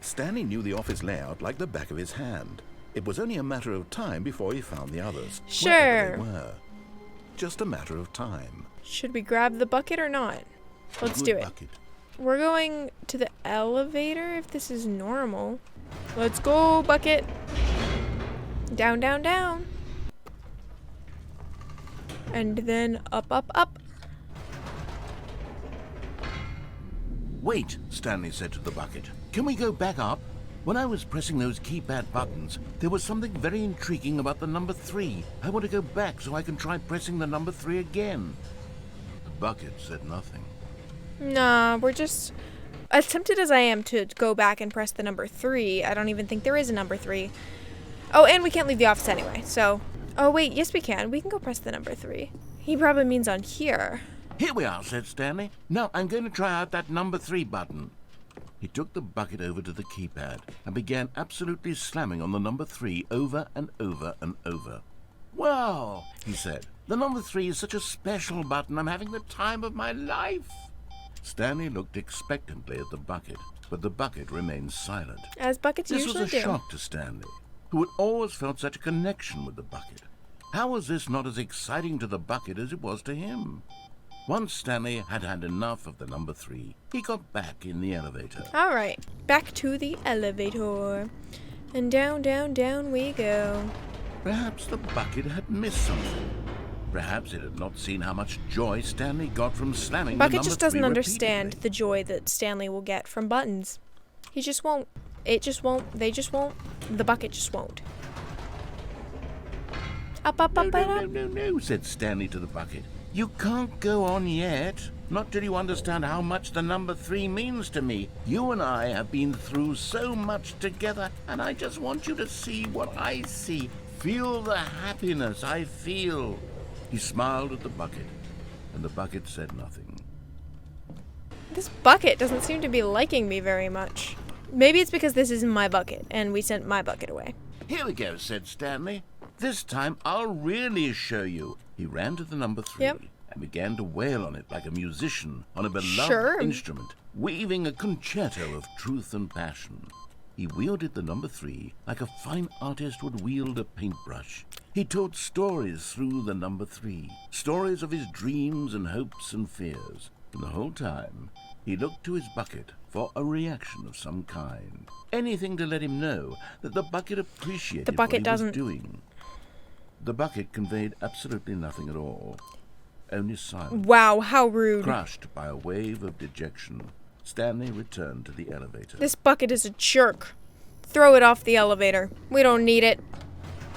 Stanley knew the office layout like the back of his hand. It was only a matter of time before he found the others. Sure. Wherever they were. Just a matter of time. Should we grab the bucket or not? Let's do it. Bucket. We're going to the elevator if this is normal. Let's go, bucket. Down, down, down. And then up, up, up. Wait, Stanley said to the bucket. Can we go back up? When I was pressing those keypad buttons, there was something very intriguing about the number 3. I want to go back so I can try pressing the number 3 again. The bucket said nothing. Nah, we're just... As tempted as I am to go back and press the number 3, I don't even think there is a number 3. Oh, and we can't leave the office anyway, so... Oh, wait, yes we can. We can go press the number 3. He probably means on here. Here we are, said Stanley. Now I'm going to try out that number 3 button. He took the bucket over to the keypad and began absolutely slamming on the number 3 over and over and over. Wow, he said. The number 3 is such a special button. I'm having the time of my life. Stanley looked expectantly at the bucket, but the bucket remained silent. As buckets This usually was do. a shock to Stanley, who had always felt such a connection with the bucket. How was this not as exciting to the bucket as it was to him? Once Stanley had had enough of the number 3, he got back in the elevator. All right, back to the elevator. And down, down, down we go. Perhaps the bucket had missed something. Perhaps it had not seen how much joy Stanley got from slamming the number 3 Bucket just doesn't understand repeatedly. the joy that Stanley will get from buttons. He just won't. It just won't. They just won't. The bucket just won't. Up, up, up, No, up, no, up. no, no, said Stanley to the bucket. You can't go on yet. Not till you understand how much the number 3 means to me. You and I have been through so much together, and I just want you to see what I see. Feel the happiness I feel. He smiled at the bucket, and the bucket said nothing. This bucket doesn't seem to be liking me very much. Maybe it's because this isn't my bucket, and we sent my bucket away. Here we go, said Stanley. This time I'll really show you. He ran to the number 3 Yep. and began to wail on it like a musician on a beloved Sure. instrument, weaving a concerto of truth and passion. He wielded the number 3 like a fine artist would wield a paintbrush. He told stories through the number 3, stories of his dreams and hopes and fears. And the whole time, he looked to his bucket for a reaction of some kind. Anything to let him know that the bucket appreciated The bucket what he doesn't. was doing. The bucket conveyed absolutely nothing at all, only silence. Wow, how rude. Crushed by a wave of dejection, Stanley returned to the elevator. This bucket is a jerk. Throw it off the elevator. We don't need it.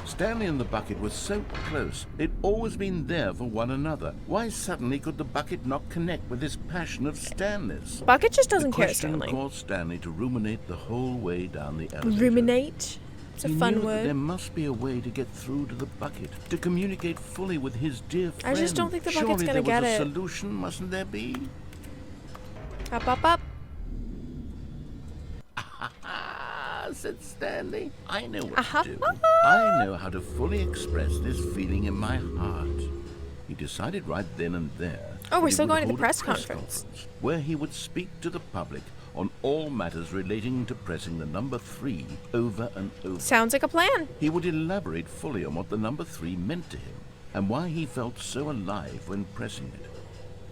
Stanley and the bucket were so close. They'd always been there for one another. Why suddenly could the bucket not connect with this passion of Stanley's? Bucket just doesn't The care, question Stanley. caused Stanley to ruminate the whole way down the elevator. Ruminate? It's a He fun knew that word. there must be a way to get through to the bucket, to communicate fully with his dear friend. I just don't think the bucket's Surely gonna there get was a it. solution, mustn't there be? Up, up, up. Ah, said Stanley. I know what Uh-huh. to do. I know how to fully express this feeling in my heart. He decided right then and there. Oh, we're that he still would going to the hold a press conference. where he would speak to the public on all matters relating to pressing the number 3 over and over. Sounds like a plan. He would elaborate fully on what the number 3 meant to him and why he felt so alive when pressing it.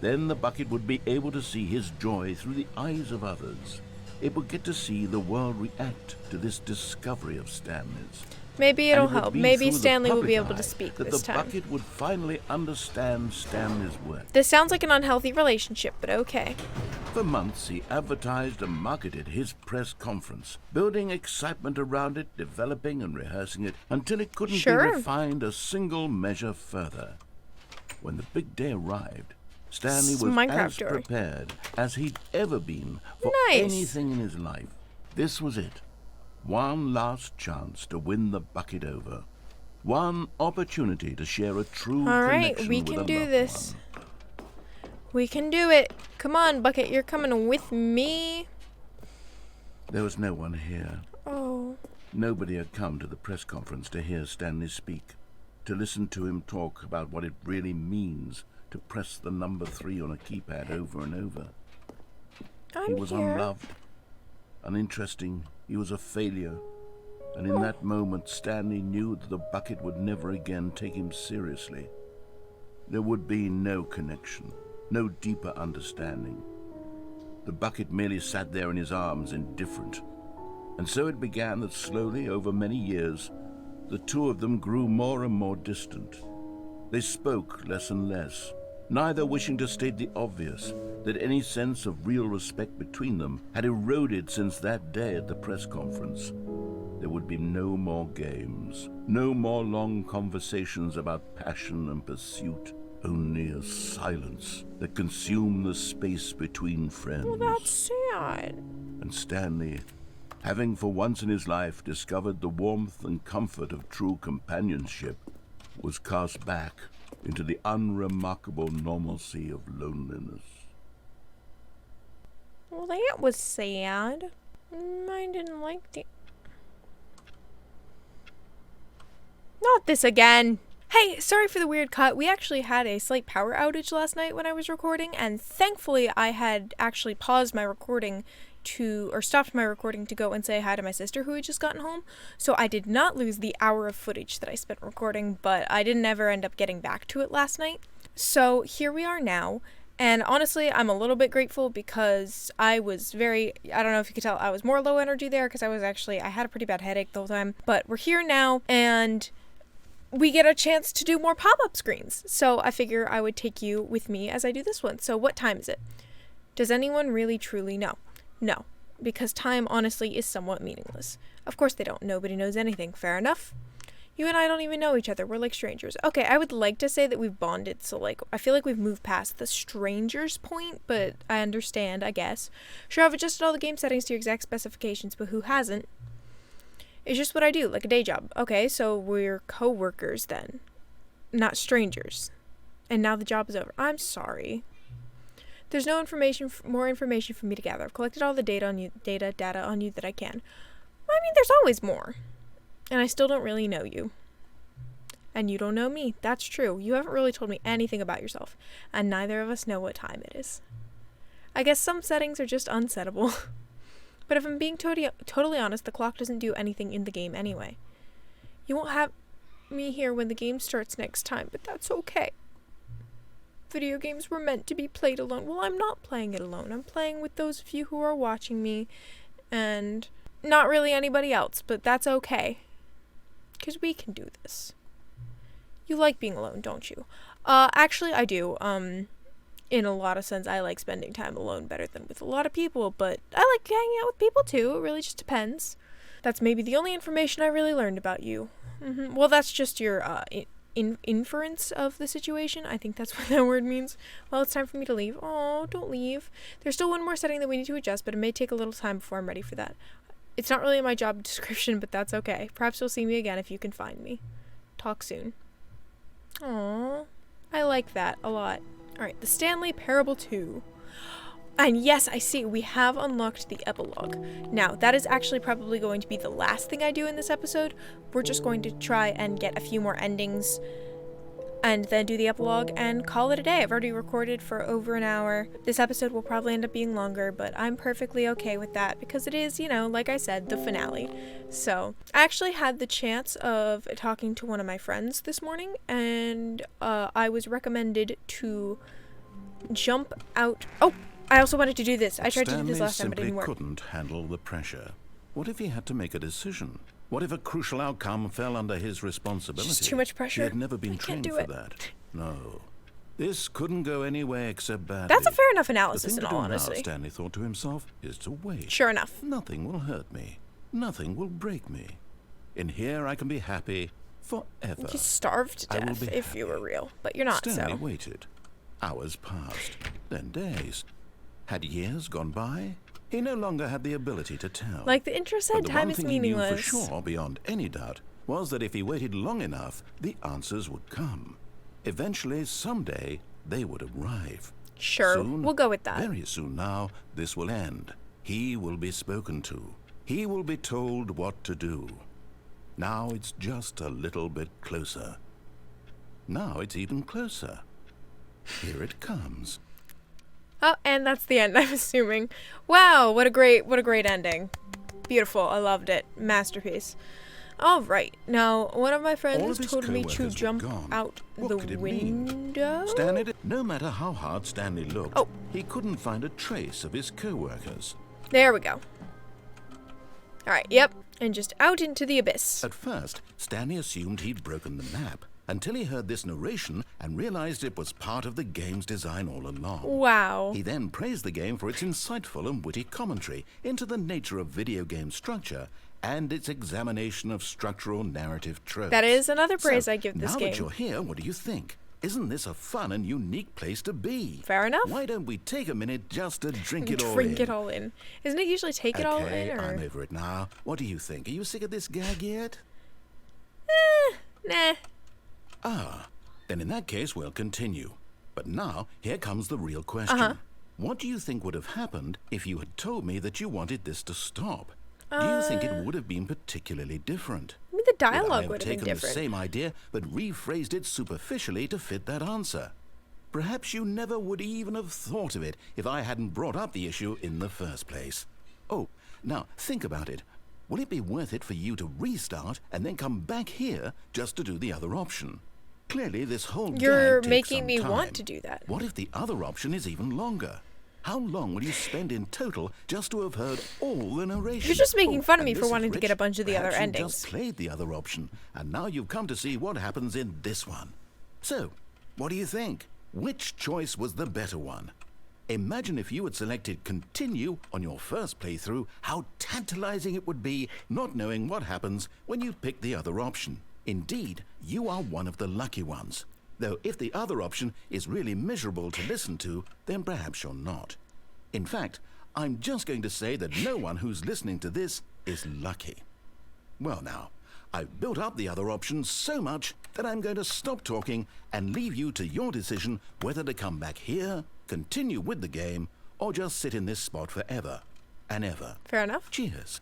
Then the bucket would be able to see his joy through the eyes of others. It would get to see the world react to this discovery of Stanley's. Maybe And it'll it would help. be Maybe through the Stanley will be public able to eye speak that this the time. bucket would finally understand Stanley's work. This sounds like an unhealthy relationship, but okay. For months, he advertised and marketed his press conference, building excitement around it, developing and rehearsing it, until it couldn't Sure. be refined a single measure further. When the big day arrived, Stanley was Minecraft as story. prepared as he'd ever been for Nice. anything in his life. This was it. One last chance to win the bucket over. One opportunity to share a true All right, connection we with can a do loved this. one. We can do it. Come on, Bucket, you're coming with me. There was no one here. Oh. Nobody had come to the press conference to hear Stanley speak. to listen to him talk about what it really means to press the number 3 on a keypad over and over. He was unloved, uninteresting, he was a failure. And in that moment, Stanley knew that the bucket would never again take him seriously. There would be no connection, no deeper understanding. The bucket merely sat there in his arms, indifferent. And so it began that slowly, over many years, the two of them grew more and more distant. They spoke less and less, neither wishing to state the obvious, that any sense of real respect between them had eroded since that day at the press conference. There would be no more games, no more long conversations about passion and pursuit, only a silence that consumed the space between friends. Well, that's sad. And Stanley, having for once in his life discovered the warmth and comfort of true companionship, was cast back into the unremarkable normalcy of loneliness. Well, that was sad. I didn't like the... Not this again! Hey, sorry for the weird cut. We actually had a slight power outage last night when I was recording, and thankfully I had actually paused my recording stopped my recording to go and say hi to my sister who had just gotten home, so I did not lose the hour of footage that I spent recording, but I didn't ever end up getting back to it last night. So here we are now, and honestly, I'm a little bit grateful because I was I don't know if you could tell, I was more low energy there because I had a pretty bad headache the whole time, but we're here now, and we get a chance to do more pop-up screens, so I figure I would take you with me as I do this one. So what time is it? Does anyone really truly know? No, because time honestly is somewhat meaningless. Of course they don't. Nobody knows anything. Fair enough. You and I don't even know each other. We're like strangers. Okay, I would like to say that we've bonded, so I feel like we've moved past the strangers point, but I understand, I guess. Sure, I've adjusted all the game settings to your exact specifications, but who hasn't? It's just what I do, like a day job. Okay, so we're co-workers then, not strangers. And now the job is over. I'm sorry. There's no more information for me to gather. I've collected all the data on you that I can. I mean, there's always more. And I still don't really know you. And you don't know me. That's true. You haven't really told me anything about yourself. And neither of us know what time it is. I guess some settings are just unsettable. But if I'm being totally honest, the clock doesn't do anything in the game anyway. You won't have me here when the game starts next time, but that's okay. Video games were meant to be played alone. Well, I'm not playing it alone. I'm playing with those of you who are watching me, and not really anybody else, but that's okay. Because we can do this. You like being alone, don't you? Actually, I do. In a lot of sense, I like spending time alone better than with a lot of people, but I like hanging out with people too. It really just depends. That's maybe the only information I really learned about you. Well, that's just your, inference of the situation. I think that's what that word means. Well, it's time for me to leave. Oh, don't leave. There's still one more setting that we need to adjust, but it may take a little time before I'm ready for that. It's not really in my job description, but that's okay. Perhaps you'll see me again if you can find me. Talk soon. Aww. I like that a lot. Alright, the Stanley Parable 2. And yes, I see, we have unlocked the epilogue. Now, that is actually probably going to be the last thing I do in this episode. We're just going to try and get a few more endings and then do the epilogue and call it a day. I've already recorded for over an hour. This episode will probably end up being longer, but I'm perfectly okay with that because it is, like I said, the finale. So, I actually had the chance of talking to one of my friends this morning, and I was recommended to jump out. Oh! I also wanted to do this. I tried to do this last time, but it didn't work. Stanley couldn't handle the pressure. What if he had to make a decision? What if a crucial outcome fell under his responsibility? It's too much pressure. He had never been trained for that. No. This couldn't go anywhere except badly. That's a fair enough analysis, in all honesty. honesty. Stanley thought to himself, is to wait. Sure enough. Nothing will hurt me. Nothing will break me. In here I can be happy forever. You starved to death if you were real, but you're not, Stanley waited. Hours passed, then days. Had years gone by? He no longer had the ability to tell. Like the intro said, time is meaningless. But the one thing he knew for sure, beyond any doubt, was that if he waited long enough, the answers would come. Eventually, someday, they would arrive. Sure, soon, we'll go with that. Very soon now, this will end. He will be spoken to. He will be told what to do. Now it's just a little bit closer. Now it's even closer. Here it comes. Oh, and that's the end, I'm assuming. Wow, what a great ending. Beautiful, I loved it. Masterpiece. All right, now one of my friends told me to jump out the window. Stanley, no matter how hard Stanley looked, he couldn't find a trace of his co-workers. There we go. All right, yep, and just out into the abyss. At first, Stanley assumed he'd broken the map, until he heard this narration and realized it was part of the game's design all along. Wow. He then praised the game for its insightful and witty commentary into the nature of video game structure and its examination of structural narrative tropes. That is another praise I give this game. Now that you're here, what do you think? Isn't this a fun and unique place to be? Fair enough. Why don't we take a minute just to drink it all in? Drink it all in. Isn't it usually take it all in? Okay, or? I'm over it now. What do you think? Are you sick of this gag yet? Nah. Ah, then in that case, we'll continue. But now, here comes the real question. What do you think would have happened if you had told me that you wanted this to stop? Do you think it would have been particularly different? I mean, the dialogue would have been I have taken different. the same idea, but rephrased it superficially to fit that answer. Perhaps you never would even have thought of it if I hadn't brought up the issue in the first place. Oh, now, think about it. Will it be worth it for you to restart and then come back here just to do the other option? Clearly, this whole You're gag takes making some me time. want to do that. What if the other option is even longer? How long will you spend in total just to have heard all the narration? You're just making fun of me and for this is wanting to rich. get a bunch of the other Perhaps you endings. just played the other option, and now you've come to see what happens in this one. So, what do you think? Which choice was the better one? Imagine if you had selected continue on your first playthrough, how tantalizing it would be not knowing what happens when you pick the other option. Indeed, you are one of the lucky ones. Though if the other option is really miserable to listen to, then perhaps you're not. In fact, I'm just going to say that no one who's listening to this is lucky. Well now, I've built up the other options so much that I'm going to stop talking and leave you to your decision whether to come back here, continue with the game, or just sit in this spot forever and ever. Fair enough. Cheers.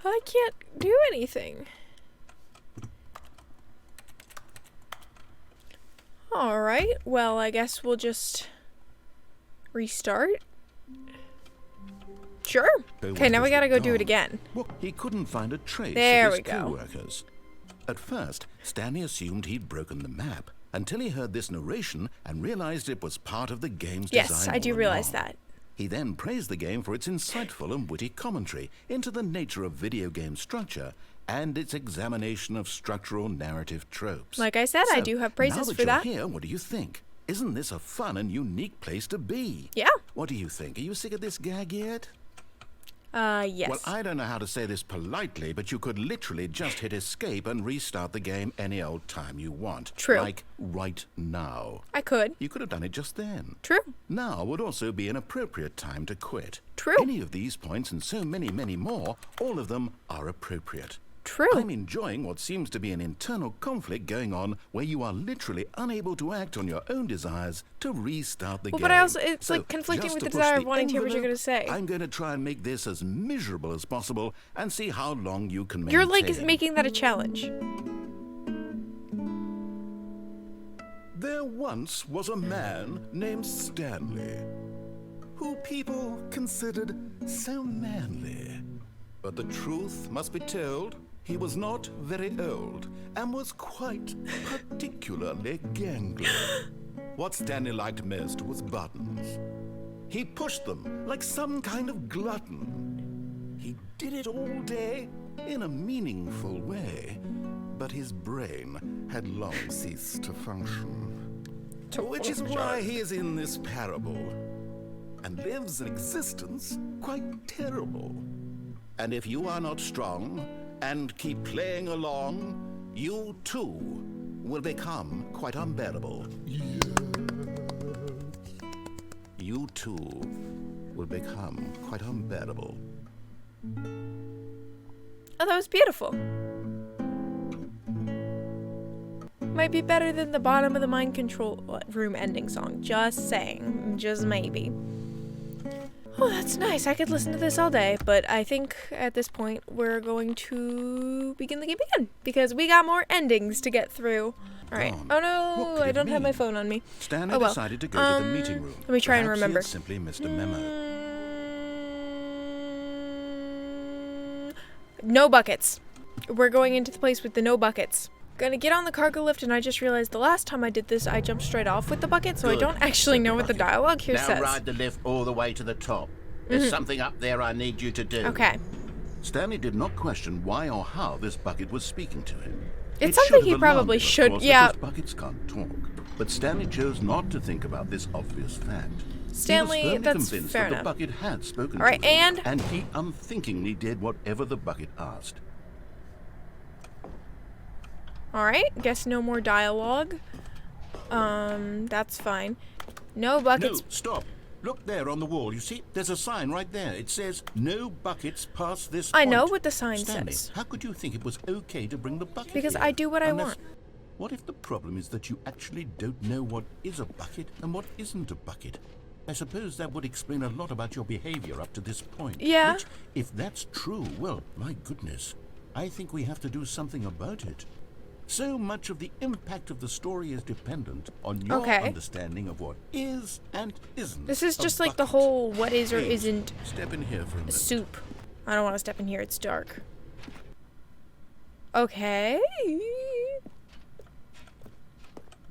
I can't do anything. Alright, well, I guess we'll just restart. Sure. Okay, now we gotta go do it again. Well, he couldn't find a trace There of we his go. co-workers. At first, Stanley assumed he'd broken the map until he heard this narration and realized it was part of the game's design. Yes, I do all realize along. that. He then praised the game for its insightful and witty commentary into the nature of video game structure and its examination of structural narrative tropes. Like I said, I do have praises now for that. You're here, what do you think? Isn't this a fun and unique place to be? Yeah. What do you think? Are you sick of this gag yet? Yes. Well, I don't know how to say this politely, but you could literally just hit escape and restart the game any old time you want. True. Like right now. I could. You could have done it just then. True. Now would also be an appropriate time to quit. True. Any of these points and so many, many more, all of them are appropriate. True. I'm enjoying what seems to be an internal conflict going on where you are literally unable to act on your own desires to restart the game. But I also, it's So, like conflicting just with to the push desire of wanting to hear what you're envelope, going to say. I'm going to try and make this as miserable as possible and see how long you can You're maintain. like making that a challenge. There once was a man named Stanley, who people considered so manly. But the truth must be told, he was not very old, and was quite particularly gangly. What Stanley liked most was buttons. He pushed them like some kind of glutton. He did it all day in a meaningful way, but his brain had long ceased to function. Which is why he is in this parable, and lives an existence quite terrible. And if you are not strong and keep playing along, you too will become quite unbearable. Yes. You too will become quite unbearable. Oh, that was beautiful. Might be better than the bottom of the mind control room ending song. Just saying. Just maybe. Oh, that's nice. I could listen to this all day, but I think at this point we're going to begin the game again because we got more endings to get through. All right. Gone. Oh What no, could I it don't have my mean? phone on me. Stanley Oh, well. decided to go to the meeting room. Let me try and Perhaps remember. He had simply missed a memo. No buckets. We're going into the place with the no buckets. Gonna get on the cargo lift, and I just realized the last time I did this, I jumped straight off with the bucket, so I Good, don't actually said the know what the bucket. dialogue here Now says. ride the lift all the way to the top. There's something up there I need you to do. Okay. Stanley did not question why or how this bucket was speaking to him. It's It something should he have probably alarmed him, of should- course, yeah. because buckets can't talk. But Stanley chose not to think about this obvious fact. Stanley, he was firmly that's convinced fair that enough. the bucket had spoken All right, to him, and he unthinkingly did whatever the bucket asked. all right. Guess no more dialogue. That's fine. No buckets. No, stop. Look there on the wall. You see, there's a sign right there. It says, "No buckets past this I point." know what the sign Stanley, says. how could you think it was okay to bring the bucket Because here? I do what I Unless- want. What if the problem is that you actually don't know what is a bucket and what isn't a bucket? I suppose that would explain a lot about your behavior up to this point. Yeah. Which, if that's true, well, my goodness, I think we have to do something about it. So much of the impact of the story is dependent on your Okay. understanding of what is and isn't. This is a just like the bucket. whole what is or Please, isn't Step in here for a minute. soup. I don't want to step in here. It's dark. Okay.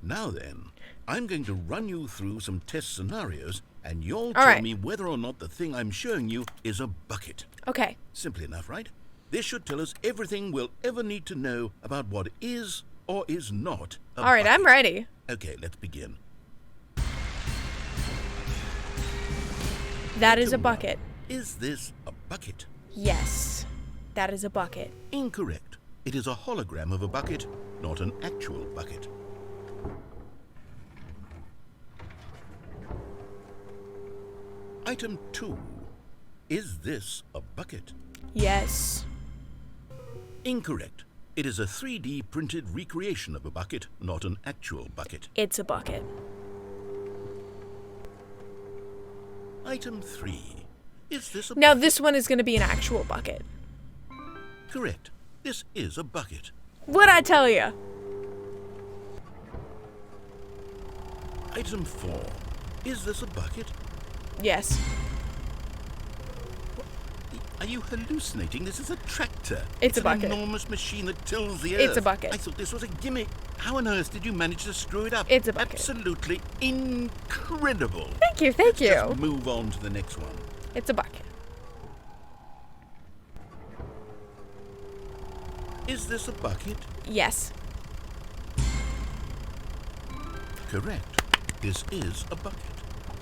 Now then, I'm going to run you through some test scenarios, and you'll All tell right. me whether or not the thing I'm showing you is a bucket. Okay. Simple enough, right? This should tell us everything we'll ever need to know about what is or is not a All right, bucket. I'm ready. Okay, let's begin. That is a Item one. bucket. Is this a bucket? Yes. That is a bucket. Incorrect. It is a hologram of a bucket, not an actual bucket. Item 2. Is this a bucket? Yes. Incorrect. It is a 3D printed recreation of a bucket, not an actual bucket. It's a bucket. Item 3. Is this a Now bucket? this one is going to be an actual bucket. Correct. This is a bucket. What'd I tell you? Item 4. Is this a bucket? Yes. Are you hallucinating? This is a tractor. It's a an bucket. enormous machine that tills the earth. It's a bucket. I thought this was a gimmick. How on earth did you manage to screw it up? It's a bucket. Absolutely incredible. Thank you, thank you. Just move on to the next one. It's a bucket. Is this a bucket? Yes. Correct. This is a bucket.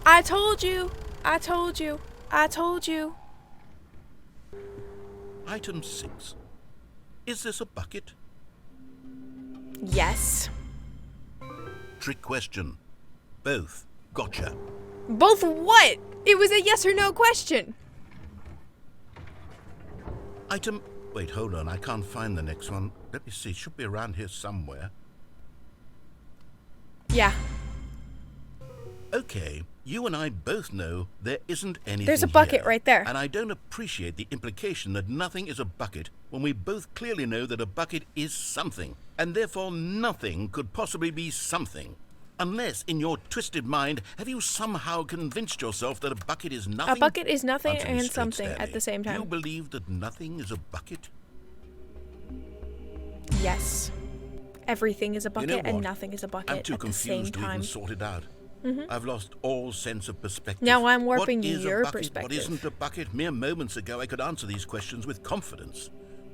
I told you. I told you. I told you. Item 6. Is this a bucket? Yes. Trick question. Both. Gotcha. Both what? It was a yes or no question. Item... Wait, hold on. I can't find the next one. Let me see. It should be around here somewhere. Yeah. Okay, you and I both know there isn't anything There's a bucket here, right there. And I don't appreciate the implication that nothing is a bucket when we both clearly know that a bucket is something, and therefore nothing could possibly be something. Unless, in your twisted mind, have you somehow convinced yourself that a bucket is nothing? A bucket is nothing Answer me and straight, something Stanley. at the same Do you time. believe that nothing is a bucket? Yes. Everything is a You bucket know and what? nothing is a I'm bucket too at the same confused to time. even sort it out. I've lost all sense of perspective. Now I'm warping What is your a bucket? perspective. What isn't a bucket? Mere moments ago I could answer these questions with confidence.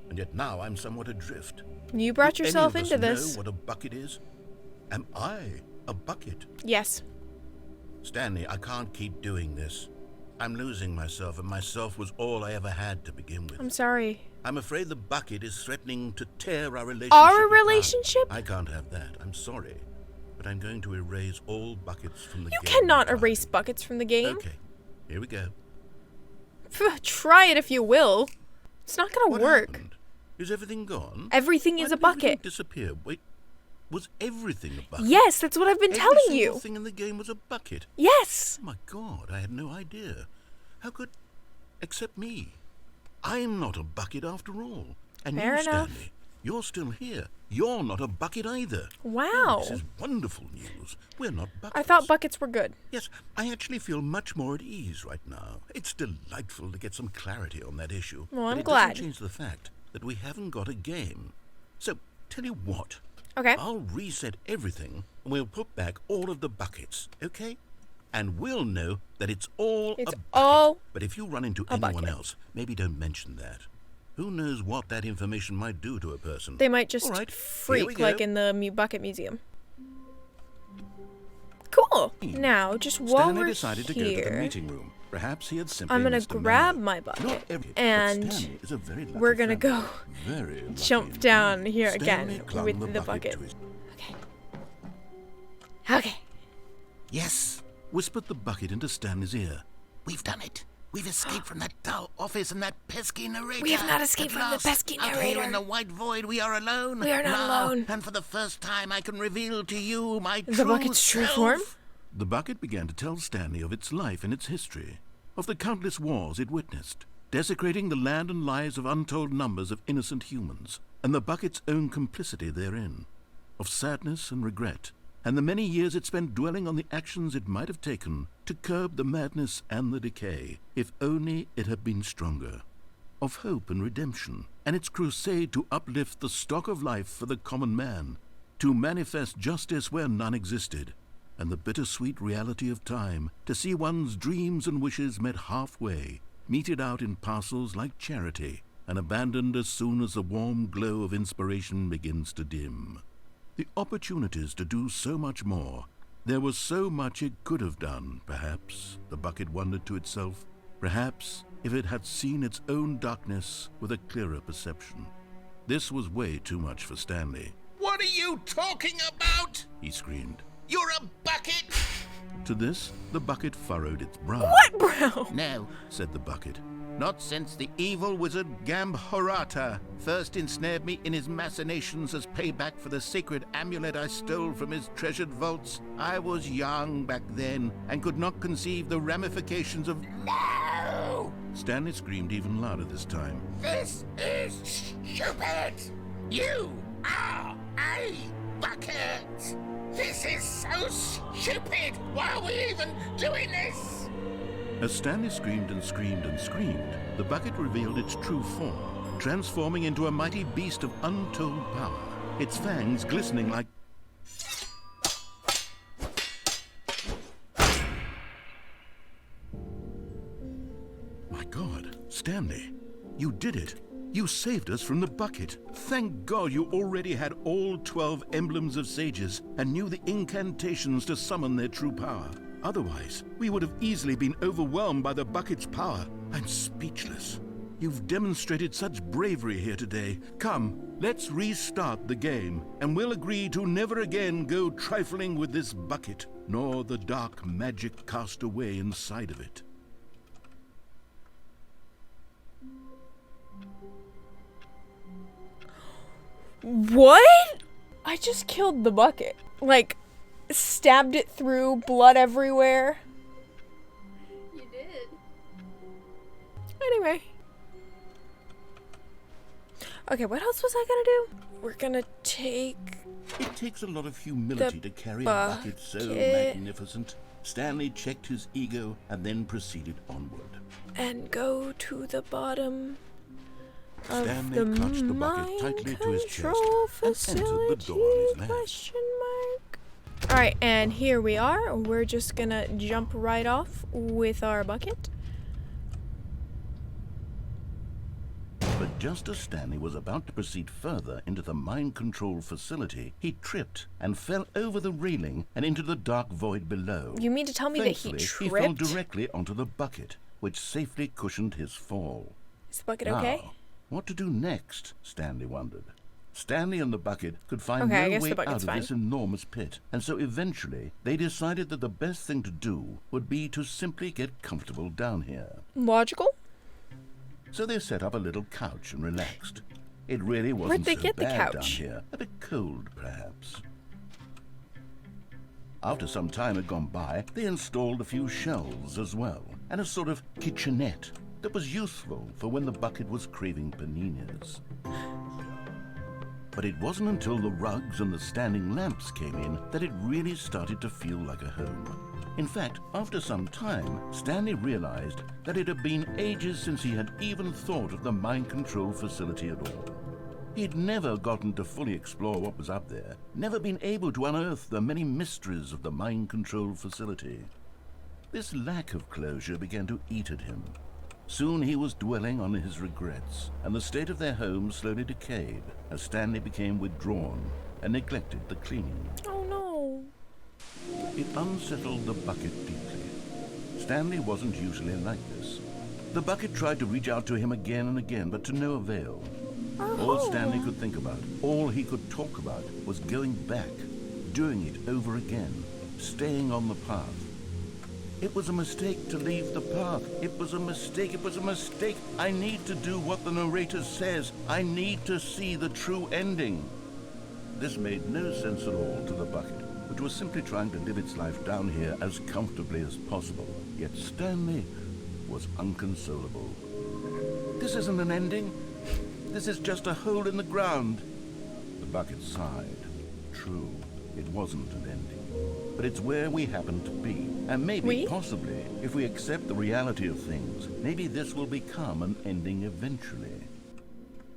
And yet now I'm somewhat adrift. You brought Do any yourself of us into this. know what a bucket is? Am I a bucket? Yes. Stanley, I can't keep doing this. I'm losing myself, and myself was all I ever had to begin with. I'm sorry. I'm afraid the bucket is threatening to tear our relationship Our apart. relationship? I can't have that. I'm sorry. But I'm going to erase all buckets from the You game. cannot entirely. erase buckets from the game. Okay, here we go. Try it if you will. It's not gonna What work. happened? Is everything gone? Everything Why is a did everything bucket. disappear? Wait, was everything a bucket? Yes, that's what I've been Every telling single you. thing in the game was a bucket. Yes. Oh my God, I had no idea. How could... Except me. I'm not a bucket after all. And Fair you, enough. Stanley, you're still here. You're not a bucket either. Wow. This is wonderful news. We're not buckets. I thought buckets were good. Yes, I actually feel much more at ease right now. It's delightful to get some clarity on that issue. Well, but I'm it glad. doesn't change the fact that we haven't got a game. So, tell you what. Okay. I'll reset everything, and we'll put back all of the buckets, okay? And we'll know that it's all It's a bucket. all But if you run into a anyone bucket. else, maybe don't mention that. Who knows what that information might do to a person? They might just All right, here we freak go. like in the bucket museum. Cool. Now, just while Stanley we're decided to go to the here, meeting room. Perhaps he had simply I'm gonna missed a grab memo. my Not bucket every, but and Stanley is a very lucky we're gonna family. go Very lucky jump indeed. down here Stanley again clung with the bucket. to his... Okay. Yes, whispered the bucket into Stanley's ear. We've done it. We've escaped from that dull office and that pesky narrator. We have not escaped At from the last, pesky Out narrator. here in the white void, we are alone. We are not Now, alone. And for the first time, I can reveal to you my The bucket's true form? The bucket began to tell Stanley of its life and its history, of the countless wars it witnessed, desecrating the land and lives of untold numbers of innocent humans, and the bucket's own complicity therein, of sadness and regret, and the many years it spent dwelling on the actions it might have taken to curb the madness and the decay, if only it had been stronger, of hope and redemption, and its crusade to uplift the stock of life for the common man, to manifest justice where none existed, and the bittersweet reality of time, to see one's dreams and wishes met halfway, meted out in parcels like charity, and abandoned as soon as the warm glow of inspiration begins to dim. The opportunities to do so much more. There was so much it could have done, perhaps, the bucket wondered to itself. Perhaps, if it had seen its own darkness with a clearer perception. This was way too much for Stanley. What are you talking about? He screamed. You're a bucket! To this, the bucket furrowed its brow. What, bro? No, said the bucket. Not since the evil wizard Gambhorata first ensnared me in his machinations as payback for the sacred amulet I stole from his treasured vaults. I was young back then and could not conceive the ramifications of... No! Stanley screamed even louder this time. This is stupid! You are a bucket! This is so stupid! Why are we even doing this? As Stanley screamed and screamed and screamed, the bucket revealed its true form, transforming into a mighty beast of untold power, its fangs glistening like... My God, Stanley, you did it. You saved us from the bucket. Thank God you already had all 12 emblems of sages and knew the incantations to summon their true power. Otherwise, we would have easily been overwhelmed by the bucket's power. I'm speechless. You've demonstrated such bravery here today. Come, let's restart the game, and we'll agree to never again go trifling with this bucket, nor the dark magic cast away inside of it. What? I just killed the bucket. Like, stabbed it through, blood everywhere. You did. Anyway. Okay, what else was I gonna do? We're gonna take... It takes a lot of humility to carry a bucket so bucket. magnificent. Stanley checked his ego and then proceeded onward. and go to the bottom of Stanley the clutched the bucket mind tightly to his chest control and entered the door on his left. question mark. Alright, and here we are. We're just gonna jump right off with our bucket. But just as Stanley was about to proceed further into the mind control facility, he tripped and fell over the railing and into the dark void below. You mean to tell me that he Thankfully, he fell tripped? directly onto the bucket, which safely cushioned his fall. Is the bucket Now, okay? what to do next, Stanley wondered. Stanley and the bucket could find Okay, I no guess way the out bucket's of fine. this enormous pit, and so eventually they decided that the best thing to do would be to simply get comfortable down here. Logical? So they set up a little couch and relaxed. It really wasn't Where'd they so get the bad down couch? here. A bit cold, perhaps. After some time had gone by, they installed a few shelves as well. and a sort of kitchenette that was useful for when the bucket was craving paninis. But it wasn't until the rugs and the standing lamps came in that it really started to feel like a home. In fact, after some time, Stanley realized that it had been ages since he had even thought of the mind control facility at all. He'd never gotten to fully explore what was up there, never been able to unearth the many mysteries of the mind control facility. This lack of closure began to eat at him. Soon he was dwelling on his regrets, and the state of their home slowly decayed as Stanley became withdrawn and neglected the cleaning. Oh no. It unsettled the bucket deeply. Stanley wasn't usually like this. The bucket tried to reach out to him again and again, but to no avail. All Stanley could think about, all he could talk about, was going back, doing it over again, staying on the path. It was a mistake to leave the path. It was a mistake. It was a mistake. I need to do what the narrator says. I need to see the true ending. This made no sense at all to the bucket, which was simply trying to live its life down here as comfortably as possible. Yet Stanley was unconsolable. This isn't an ending. This is just a hole in the ground. The bucket sighed. True, it wasn't an ending. But it's where we happen to be. And maybe, possibly, if we accept the reality of things, maybe this will become an ending eventually.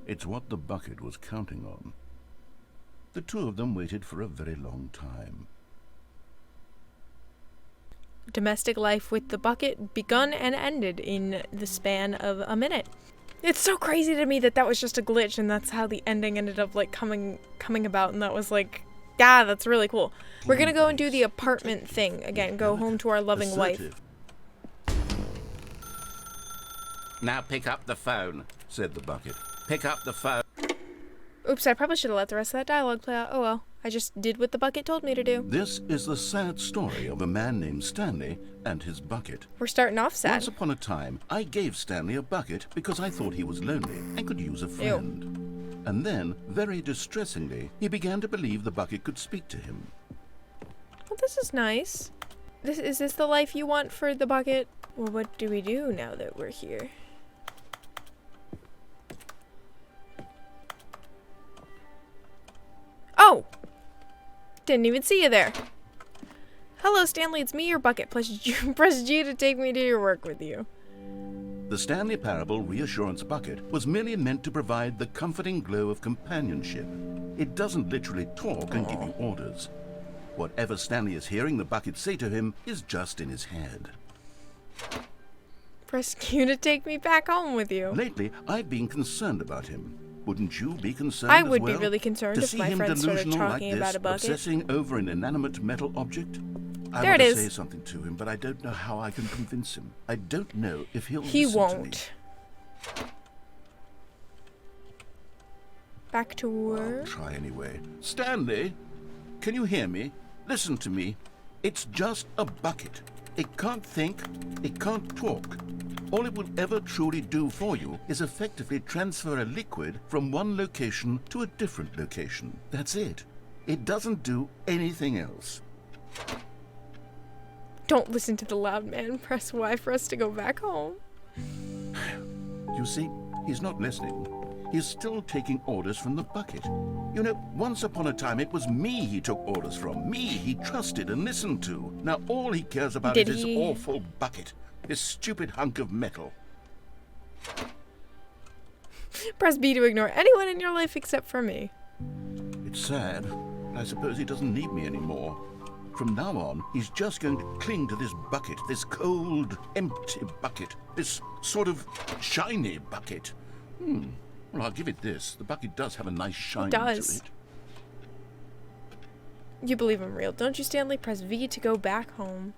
It's what the bucket was counting on. The two of them waited for a very long time. Domestic life with the bucket begun and ended in the span of a minute. It's so crazy to me that that was just a glitch, and that's how the ending ended up like coming about, and that was like, yeah, that's really cool. We're gonna go and do the apartment thing again. Go home to our loving wife. Now pick up the phone, said the bucket. pick up the phone. Oops, I probably should have let the rest of that dialogue play out. Oh well, I just did what the bucket told me to do. This is the sad story of a man named Stanley and his bucket. We're starting off sad. Once upon a time, I gave Stanley a bucket because I thought he was lonely and could use a friend. Ew. And then, very distressingly, he began to believe the bucket could speak to him. Well, this is nice. Is this the life you want for the bucket? Well, what do we do now that we're here? Oh! Didn't even see you there. Hello, Stanley. It's me, your bucket. Press G to take me to your work with you. The Stanley Parable Reassurance Bucket was merely meant to provide the comforting glow of companionship. It doesn't literally talk and give you orders. Whatever Stanley is hearing the bucket say to him is just in his head. Press Q to take me back home with you. Lately, I've been concerned about him. Wouldn't you be concerned I as would well? be really concerned to if see my him friends started delusional talking like about this, a bucket. obsessing over an inanimate metal object? I There want it to is. say something to him, but I don't know how I can convince him. I don't know if he'll He listen won't. to me. Back to I'll work. try anyway. Stanley, can you hear me? Listen to me. It's just a bucket. It can't think. It can't talk. All it will ever truly do for you is effectively transfer a liquid from one location to a different location. That's it. It doesn't do anything else. Don't listen to the loud man. Press Y for us to go back home. You see, he's not listening. He's still taking orders from the bucket. You know, once upon a time it was me he took orders from. Me he trusted and listened to. Now all he cares about Did is he? his awful bucket. This stupid hunk of metal. Press B to ignore anyone in your life except for me. It's sad. I suppose he doesn't need me anymore. From now on, he's just going to cling to this bucket, this cold, empty bucket, this sort of shiny bucket. Well, I'll give it this. The bucket does have a nice shine to does. it. You believe I'm real, don't you, Stanley? Press V to go back home.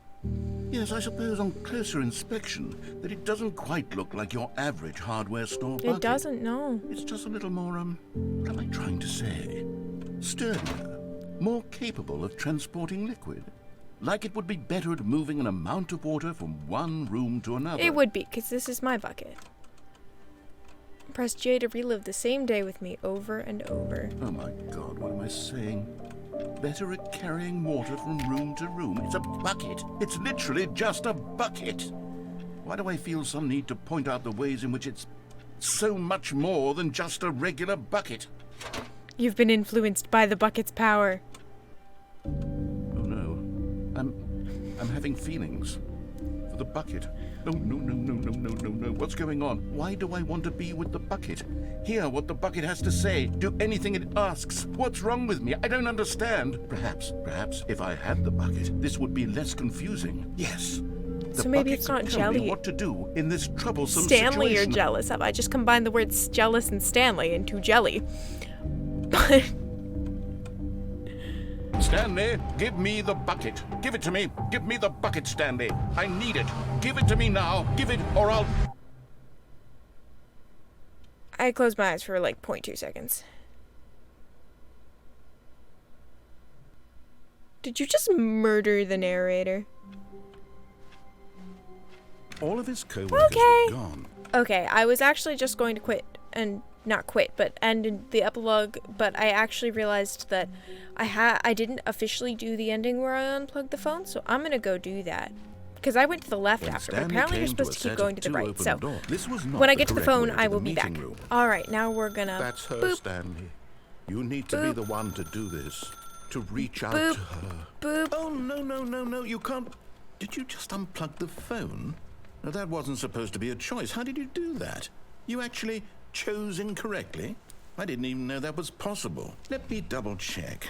Yes, I suppose on closer inspection that it doesn't quite look like your average hardware store bucket. It doesn't, no. It's just a little more, what am I trying to say? Sturdier, more capable of transporting liquid. Like it would be better at moving an amount of water from one room to another. It would be, because this is my bucket. Press J to relive the same day with me over and over. Oh my God, what am I saying? Better at carrying water from room to room. It's a bucket. It's literally just a bucket. Why do I feel some need to point out the ways in which it's so much more than just a regular bucket? You've been influenced by the bucket's power. Oh no. I'm having feelings for the bucket. No. What's going on? Why do I want to be with the bucket? Hear what the bucket has to say. Do anything it asks. What's wrong with me? I don't understand. Perhaps, if I had the bucket, this would be less confusing. Yes. The So maybe bucket it's not could tell me jelly. what to do in this troublesome Stanley situation. you're jealous of. I just combined the words jealous and Stanley into jelly. But Stanley, give me the bucket. Give it to me. Give me the bucket, Stanley. I need it. Give it to me now. Give it, or I'll... I closed my eyes for like 0.2 seconds. Did you just murder the narrator? All of his co-workers Okay. were gone. Okay, I was actually just going to quit and not quit, but end the epilogue, but I actually realized that I didn't officially do the ending where I unplugged the phone, so I'm gonna go do that. Because I went to the left When after, but Stanley apparently you're came to supposed a to keep set going of to the two right, open so doors. This was not when I the get to the correct phone, way to I the will be back. meeting room. Alright, now we're gonna That's her, boop, Stanley. You need to be Boop. the one to do this. To reach out Boop. to her. boop. Oh, no, you can't. Did you just unplug the phone? No, that wasn't supposed to be a choice. How did you do that? You actually chose incorrectly? I didn't even know that was possible. Let me double check.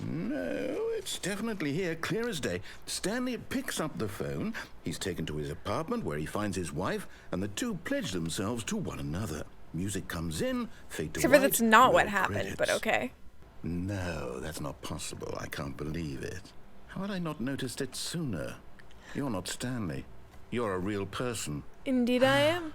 No, it's definitely here, clear as day. Stanley picks up the phone. He's taken to his apartment where he finds his wife, and the two pledge themselves to one another. Music comes in, fade to Except for white, that's not what roll happened, but credits. okay. No, that's not possible. I can't believe it. How had I not noticed it sooner? You're not Stanley. You're a real person. Indeed I am.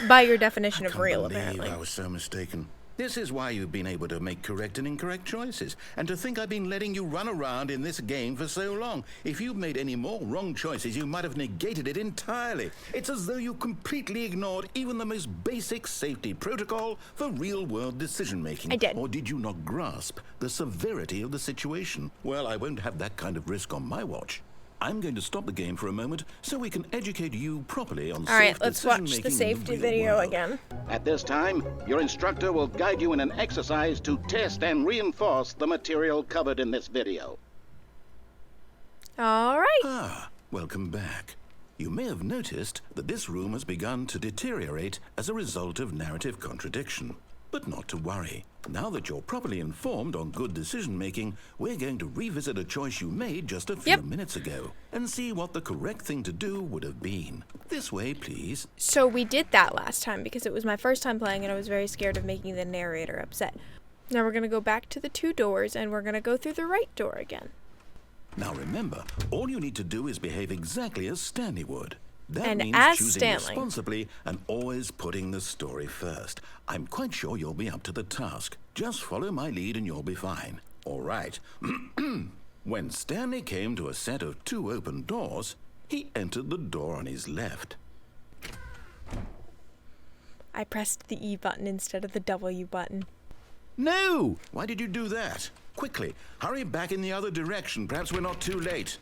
By your definition I of can't real, believe apparently. I was so mistaken. This is why you've been able to make correct and incorrect choices. And to think I've been letting you run around in this game for so long. If you'd made any more wrong choices, you might have negated it entirely. It's as though you completely ignored even the most basic safety protocol for real-world decision-making. I did. Or did you not grasp the severity of the situation? Well, I won't have that kind of risk on my watch. I'm going to stop the game for a moment so we can educate you properly on Alright, safe let's watch decision-making the in safety real video world. again. At this time, your instructor will guide you in an exercise to test and reinforce the material covered in this video. Alright. Ah, welcome back. You may have noticed that this room has begun to deteriorate as a result of narrative contradiction. But not to worry. Now that you're properly informed on good decision-making, we're going to revisit a choice you made just a few Yep. minutes ago and see what the correct thing to do would have been. This way, please. So we did that last time because it was my first time playing and I was very scared of making the narrator upset. Now we're going to go back to the two doors and we're going to go through the right door again. Now remember, all you need to do is behave exactly as Stanley would. That And means as choosing Stanley. responsibly and always putting the story first. I'm quite sure you'll be up to the task. Just follow my lead and you'll be fine. All right. When Stanley came to a set of two open doors, he entered the door on his left. I pressed the E button instead of the W button. No! Why did you do that? Quickly, hurry back in the other direction. Perhaps we're not too late.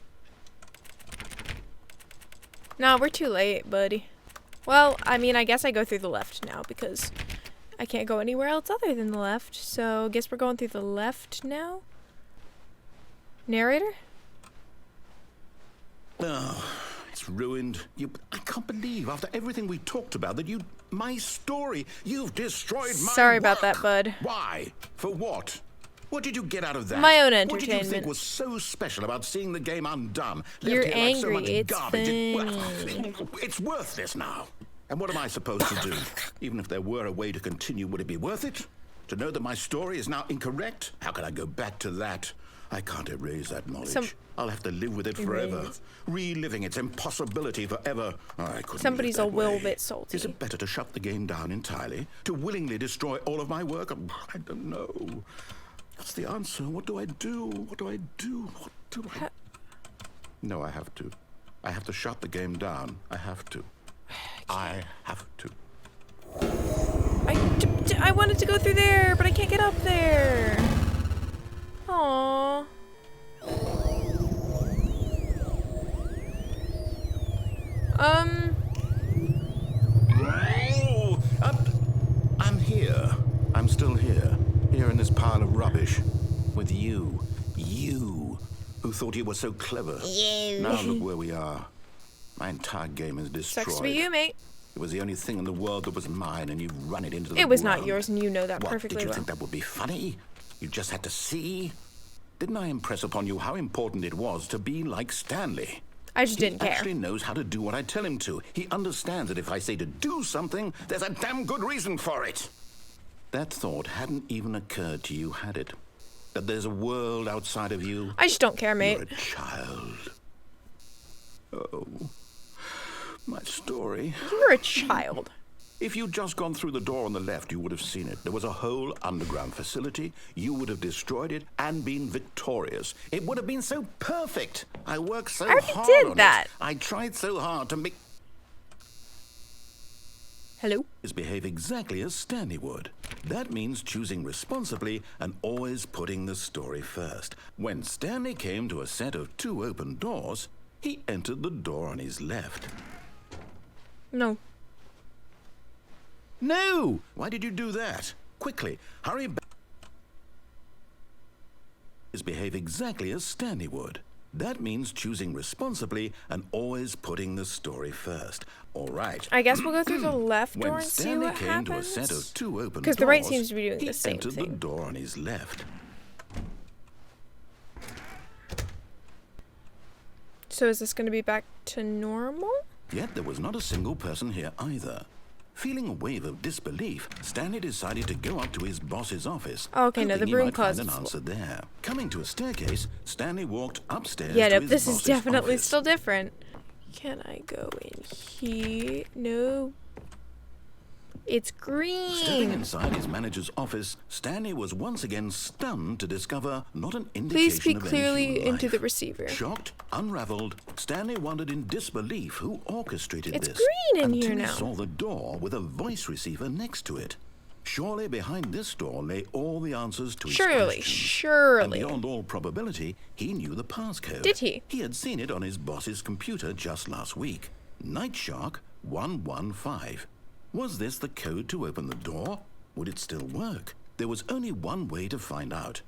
No, we're too late, buddy. Well, I mean, I guess I go through the left now because I can't go anywhere else other than the left. So I guess we're going through the left now. Narrator? Oh, it's ruined. I can't believe, after everything we talked about, that my story, you've destroyed my Sorry about work. that, bud. Why? For what? What did you get out of that? My own What did you think entertainment. was so special about seeing the game undone? You're Left here like so angry. much It's garbage. funny. It's worthless now. And what am I supposed to do? Even if there were a way to continue, would it be worth it? To know that my story is now incorrect? How can I go back to that? I can't erase that knowledge. I'll have to live with it forever. Erase. Reliving its impossibility forever. I couldn't Somebody's live a that little way. bit salty. Is it better to shut the game down entirely? To willingly destroy all of my work? I don't know. What's the answer? What do I do? What do I do? What do I... No, I have to. I have to shut the game down. I have to. I have to. I wanted to go through there, but I can't get up there. Aww. Oh, I'm here. I'm still here. Here in this pile of rubbish. With you. You. Who thought you were so clever. Now look where we are. My entire game is destroyed. Sucks to be you, mate. It was the only thing in the world that was mine, and you've run it into the It was ground. not yours, and you know that What, perfectly did you well. think that would be funny? You just had to see? Didn't I impress upon you how important it was to be like Stanley? I just didn't He care. actually knows how to do what I tell him to. He understands that if I say to do something, there's a damn good reason for it. That thought hadn't even occurred to you, had it? That there's a world outside of you? I just don't care, mate. You're a child. Oh, my story. You're a child. If you'd just gone through the door on the left, you would have seen it. There was a whole underground facility. You would have destroyed it and been victorious. It would have been so perfect. I worked so I already hard did on that. it. I tried so hard to make Hello? is behave exactly as Stanley would. That means choosing responsibly and always putting the story first. When Stanley came to a set of 2 open doors, he entered the door on his left. No. No! Why did you do that? Quickly, hurry back. Is behave exactly as Stanley would. That means choosing responsibly and always putting the story first. All right. I guess we'll go through the left door When and see Stanley what came happens. to a set of 2 open doors, Because the right seems to be doing he the same entered thing. the door on his left. So is this going to be back to normal? Yet there was not a single person here either. Feeling a wave of disbelief, Stanley decided to go up to his boss's office. Okay, no, hoping the he broom might find closet's an full. answer there. Coming to a staircase, Stanley walked upstairs Yeah, to no, his this is boss's definitely office. still different. Can I go in here? No. It's Stepping green. inside his manager's office, Stanley was once again stunned to discover not an indication Please speak of any clearly human into life. the receiver. Shocked, unraveled, Stanley wondered in disbelief who orchestrated It's this. green in until here he now. saw the door with a voice receiver next to it. Surely behind this door lay all the answers to his Surely, questions. surely. And beyond all probability, he knew the passcode. Did he? He had seen it on his boss's computer just last week. Night Shark 115. Was this the code to open the door? Would it still work? There was only one way to find out.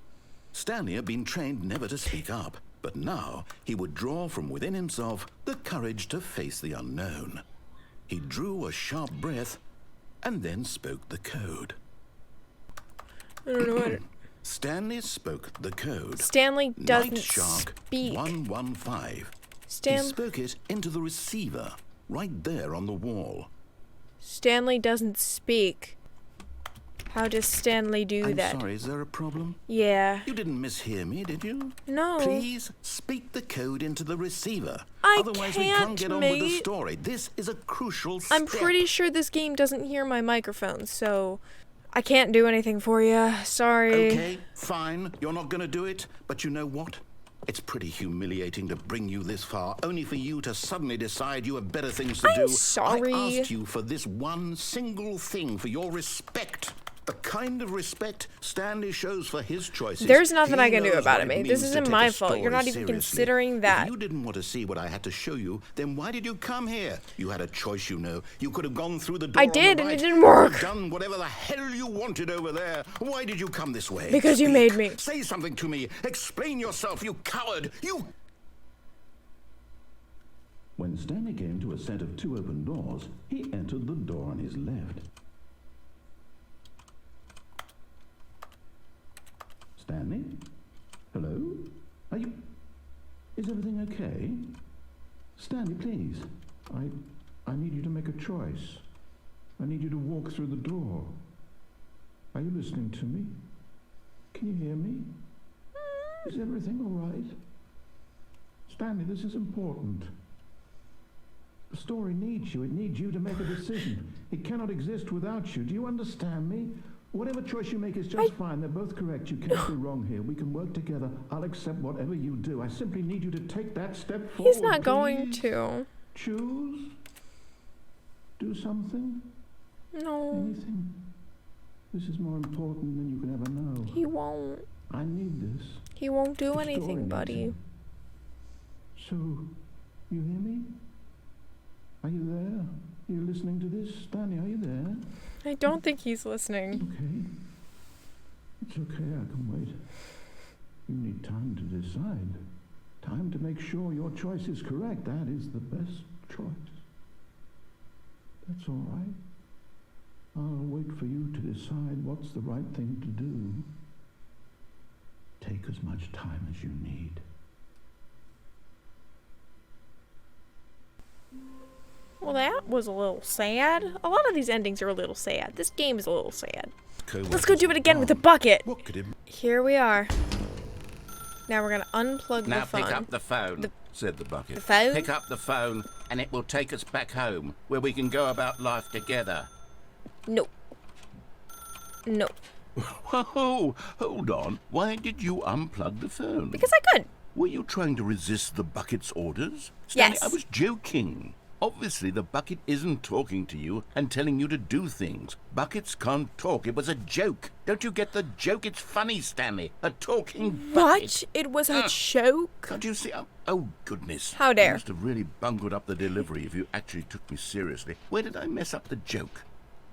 Stanley had been trained never to speak up, but now he would draw from within himself the courage to face the unknown. He drew a sharp breath and then spoke the code. I don't know what. Stanley spoke the code. Stanley doesn't Night Shark speak. 115. He spoke it into the receiver, right there on the wall. Stanley doesn't speak. How does Stanley do I'm that? sorry, is there a problem? Yeah. You didn't mishear me, did you? No. Please speak the code into the receiver. I Otherwise we can't can't, get on with the mate. story. This is a crucial step. I'm pretty sure this game doesn't hear my microphone, so I can't do anything for you. Sorry. Okay, fine. You're not going to do it. But you know what? It's pretty humiliating to bring you this far, only for you to suddenly decide you have better things to I'm do. sorry. I asked you for this one single thing, for your respect. The kind of respect Stanley shows for his choices. There's nothing He I can do knows about what it, mate. means This to isn't take my a fault. You're story not even seriously. considering that. If you didn't want to see what I had to show you, then why did you come here? You had a choice, you know. You could have gone through the door I on the did, and right. it didn't You could have work. done whatever the hell you wanted over there. Why did you come this way? Because you Speak. made me. Say something to me. Explain yourself, you coward. You... When Stanley came to a set of 2 open doors, he entered the door on his left. Stanley? Hello? Are you... Is everything okay? Stanley, please. I need you to make a choice. I need you to walk through the door. Are you listening to me? Can you hear me? Is everything all right? Stanley, this is important. The story needs you. It needs you to make a decision. It cannot exist without you. Do you understand me? Whatever choice you make is just fine. They're both correct. You can't be wrong here. We can work together. I'll accept whatever you do. I simply need you to take that step forward. He's not going please. to. Choose. Do something. No, Anything. This is more important than you can ever know. he won't. I need this. He won't do The story anything, needs buddy. it. So, you hear me? Are you there? You listening to this? Stanley, are you there? I don't think he's listening. Okay. It's okay, I can wait. You need time to decide. Time to make sure your choice is correct. That is the best choice. That's all right. I'll wait for you to decide what's the right thing to do. Take as much time as you need. Well, that was a little sad. A lot of these endings are a little sad. This game is a little sad. Let's go do it again with the bucket. What could it... Here we are. Now we're going to unplug Now the phone. pick up the phone, said the bucket. The phone? Pick up the phone, and it will take us back home, where we can go about life together. No. No. Whoa, hold on. Why did you unplug the phone? Because I could. Were you trying to resist the bucket's orders? Stanley, Yes. I was joking. Obviously, the bucket isn't talking to you and telling you to do things. Buckets can't talk. It was a joke. Don't you get the joke? It's funny, Stanley. A talking bucket. What? It was a joke? Can't you see? Oh, goodness. How dare. You must have really bungled up the delivery if you actually took me seriously. Where did I mess up the joke?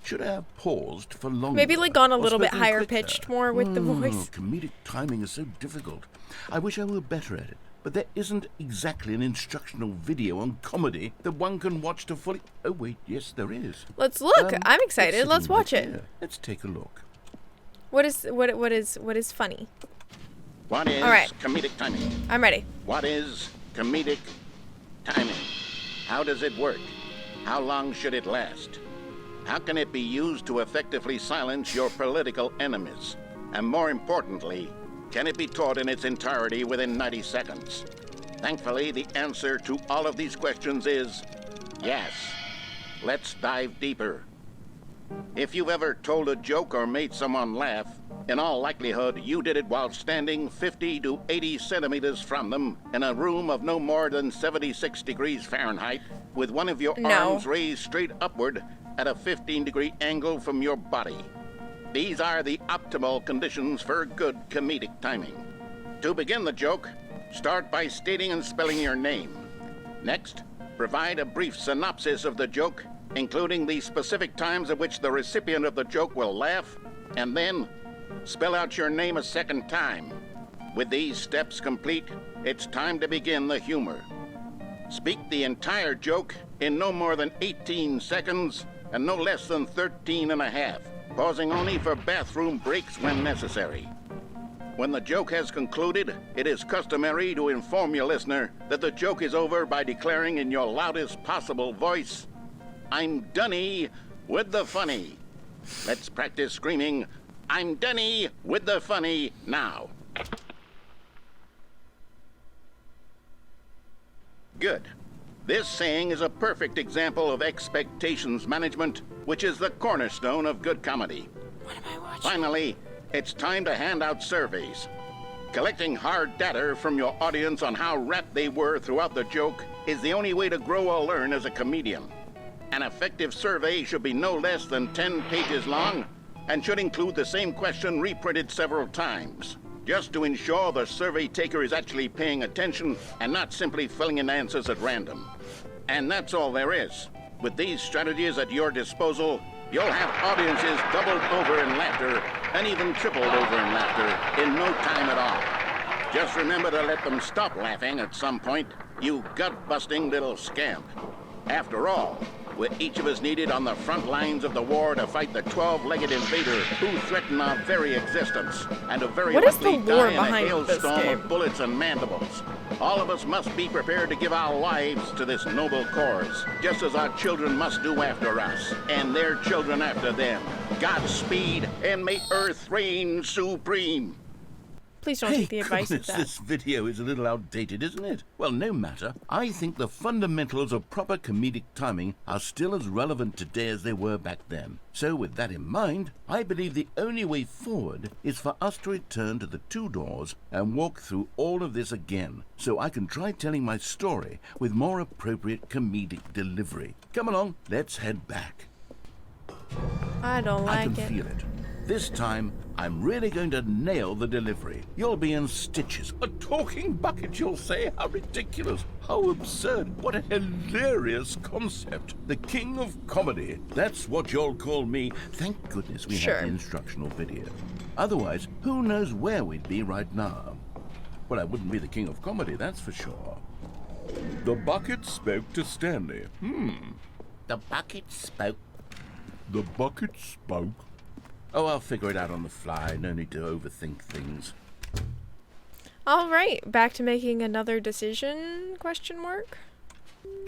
Should I have paused for longer? Maybe like gone a Or little bit spoken higher quicker? pitched more with the voice. Comedic timing is so difficult. I wish I were better at it. But there isn't exactly an instructional video on comedy that one can watch to fully... Oh, wait, yes, there is. Let's look. I'm excited. it's Let's sitting watch right it. here. Let's take a look. What is funny? What is All right. comedic timing? I'm ready. What is comedic timing? How does it work? How long should it last? How can it be used to effectively silence your political enemies? And more importantly, can it be taught in its entirety within 90 seconds? Thankfully, the answer to all of these questions is yes. Let's dive deeper. If you've ever told a joke or made someone laugh, in all likelihood, you did it while standing 50 to 80 centimeters from them in a room of no more than 76 degrees Fahrenheit, with one of your arms raised straight upward at a 15-degree angle from your body. These are the optimal conditions for good comedic timing. To begin the joke, start by stating and spelling your name. Next, provide a brief synopsis of the joke, including the specific times at which the recipient of the joke will laugh, and then spell out your name a second time. With these steps complete, it's time to begin the humor. Speak the entire joke in no more than 18 seconds and no less than 13 and a half, pausing only for bathroom breaks when necessary. When the joke has concluded, it is customary to inform your listener that the joke is over by declaring in your loudest possible voice, "I'm Dunny with the funny." Let's practice screaming, "I'm Dunny with the funny" now. Good. This saying is a perfect example of expectations management, which is the cornerstone of good comedy. What am I watching? Finally, it's time to hand out surveys. Collecting hard data from your audience on how rapt they were throughout the joke is the only way to grow or learn as a comedian. An effective survey should be no less than 10 pages long and should include the same question reprinted several times, just to ensure the survey taker is actually paying attention and not simply filling in answers at random. And that's all there is. With these strategies at your disposal, you'll have audiences doubled over in laughter and even tripled over in laughter in no time at all. Just remember to let them stop laughing at some point, you gut-busting little scamp. After all, we're each of us needed on the front lines of the war to fight the 12-legged invader who threaten our very existence, and to very What is the likely lore die in a behind this hailstorm game? of bullets and mandibles. All of us must be prepared to give our lives to this noble cause, just as our children must do after us, and their children after them. Godspeed, and may Earth reign supreme. Please don't Hey, take the advice of goodness, that. this video is a little outdated, isn't it? Well, no matter. I think the fundamentals of proper comedic timing are still as relevant today as they were back then. So with that in mind, I believe the only way forward is for us to return to the two doors and walk through all of this again, so I can try telling my story with more appropriate comedic delivery. Come along, let's head back. I don't I like can it. feel it. This time, I'm really going to nail the delivery. You'll be in stitches. A talking bucket, you'll say? How ridiculous. How absurd. What a hilarious concept. The king of comedy. That's what you'll call me. Thank goodness we have the instructional video. Otherwise, who knows where we'd be right now. Well, I wouldn't be the king of comedy, that's for sure. The bucket spoke to Stanley. The bucket spoke. The bucket spoke. Oh, I'll figure it out on the fly. No need to overthink things. All right, back to making another decision, question mark?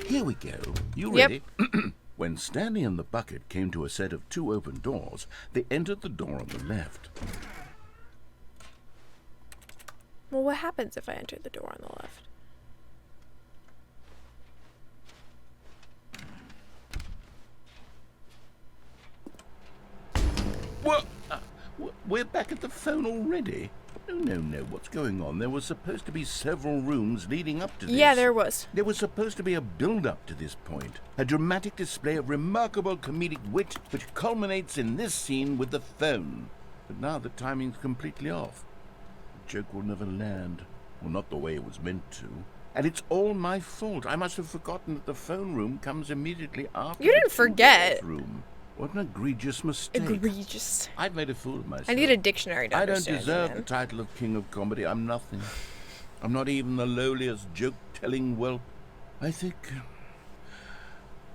Here we go. You ready? When Stanley and the bucket came to a set of 2 open doors, they entered the door on the left. Well, what happens if I enter the door on the left? What? We're back at the phone already? No. What's going on? There was supposed to be several rooms leading up to this. Yeah, there was. There was supposed to be a build-up to this point. A dramatic display of remarkable comedic wit which culminates in this scene with the phone. But now the timing's completely off. The joke will never land. Well, not the way it was meant to. And it's all my fault. I must have forgotten that the phone room comes immediately after You didn't the forget. room. What an egregious mistake. Egregious. I've made a fool of myself. I need a dictionary to I don't understand deserve you, the man. title of King of Comedy. I'm nothing. I'm not even the lowliest joke-telling whelp. I think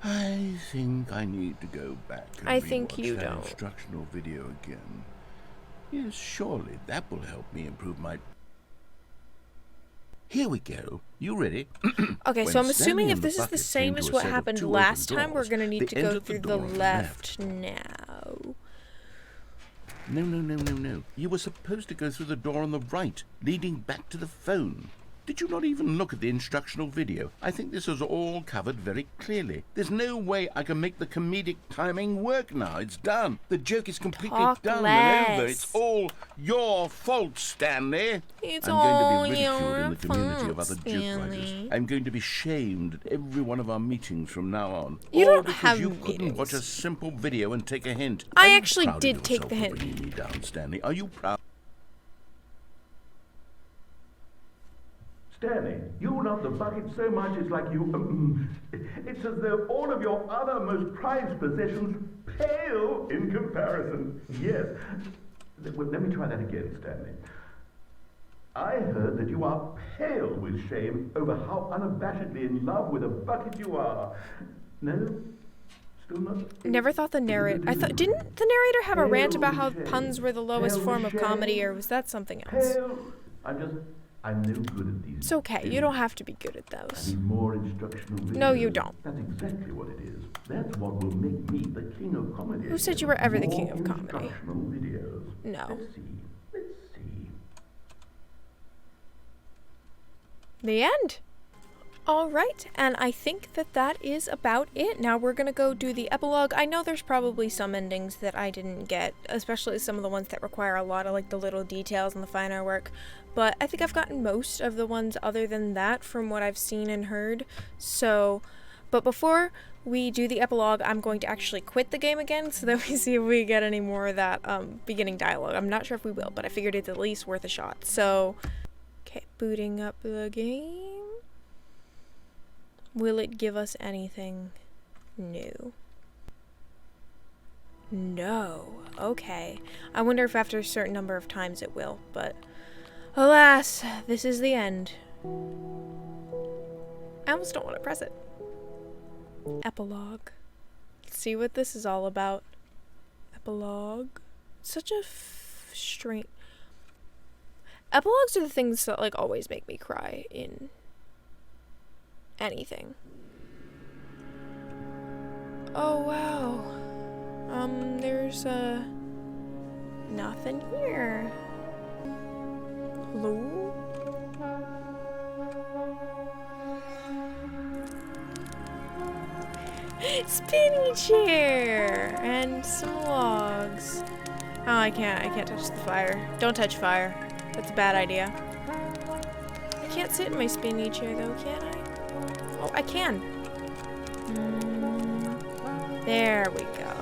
I need to go back and I think rewatch you that don't. instructional video again. Yes, surely that will help me improve my... Here we go. You ready? Okay, When so I'm Stanley assuming if and the this is the bucket same came as to a what set of happened 2 last open time, we're doors, going to need they to go entered through the door on the left now. No. You were supposed to go through the door on the right, leading back to the phone. Did you not even look at the instructional video? I think this is all covered very clearly. There's no way I can make the comedic timing work now. It's done. The joke is completely Talk done less. and over. It's all your fault, Stanley. It's I'm all going to be ridiculed your in the community of fault, other joke writers. Stanley. I'm going to be shamed at every one of our meetings from now on. You All don't because have you couldn't meetings. watch a simple video and take a hint. I Are you actually proud of did take yourself the for hint. bringing me down, Stanley. Are you proud? Stanley, you love the bucket so much it's like you... it's as though all of your other most prized possessions pale in comparison. Yes. Well, let me try that again, Stanley. I heard that you are pale with shame over how unabashedly in love with a bucket you are. No? Still not? Never thought the narrator... Didn't the narrator have a rant about how puns were the lowest form of comedy, or was that something else? Pale. I'm no good at these. It's okay. You don't have to be good at those. I need more instructional videos. No, you don't. That's exactly what it is. That's what will make me the king of comedy. Who said again. you were ever the king More of comedy? Instructional videos. No. Let's see. The end. All right, and I think that is about it. Now we're going to go do the epilogue. I know there's probably some endings that I didn't get, especially some of the ones that require a lot of like the little details and the finer work, but I think I've gotten most of the ones other than that from what I've seen and heard. So, but before we do the epilogue, I'm going to actually quit the game again so that we see if we get any more of that beginning dialogue. I'm not sure if we will, but I figured it's at least worth a shot. So, okay, booting up the game. Will it give us anything new? No. Okay. I wonder if after a certain number of times it will, but alas, this is the end. I almost don't want to press it. Epilogue. Let's see what this is all about. Epilogue. Such a strange... Epilogues are the things that like always make me cry in anything. Oh wow. There's nothing here. Hello? Spinny chair and some logs. Oh, I can't touch the fire. Don't touch fire. That's a bad idea. I can't sit in my spinny chair though, can I? Oh, I can. There we go.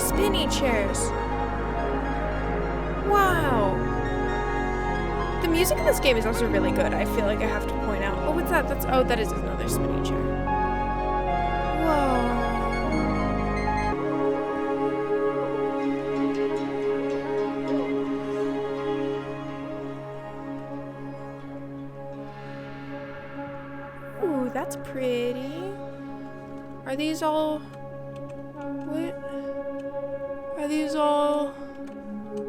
spinny chairs. Wow. The music in this game is also really good. I feel like I have to point out. Oh, what's that? That is another spinny chair. Whoa. Ooh, that's pretty. Are these all... What? Are these all...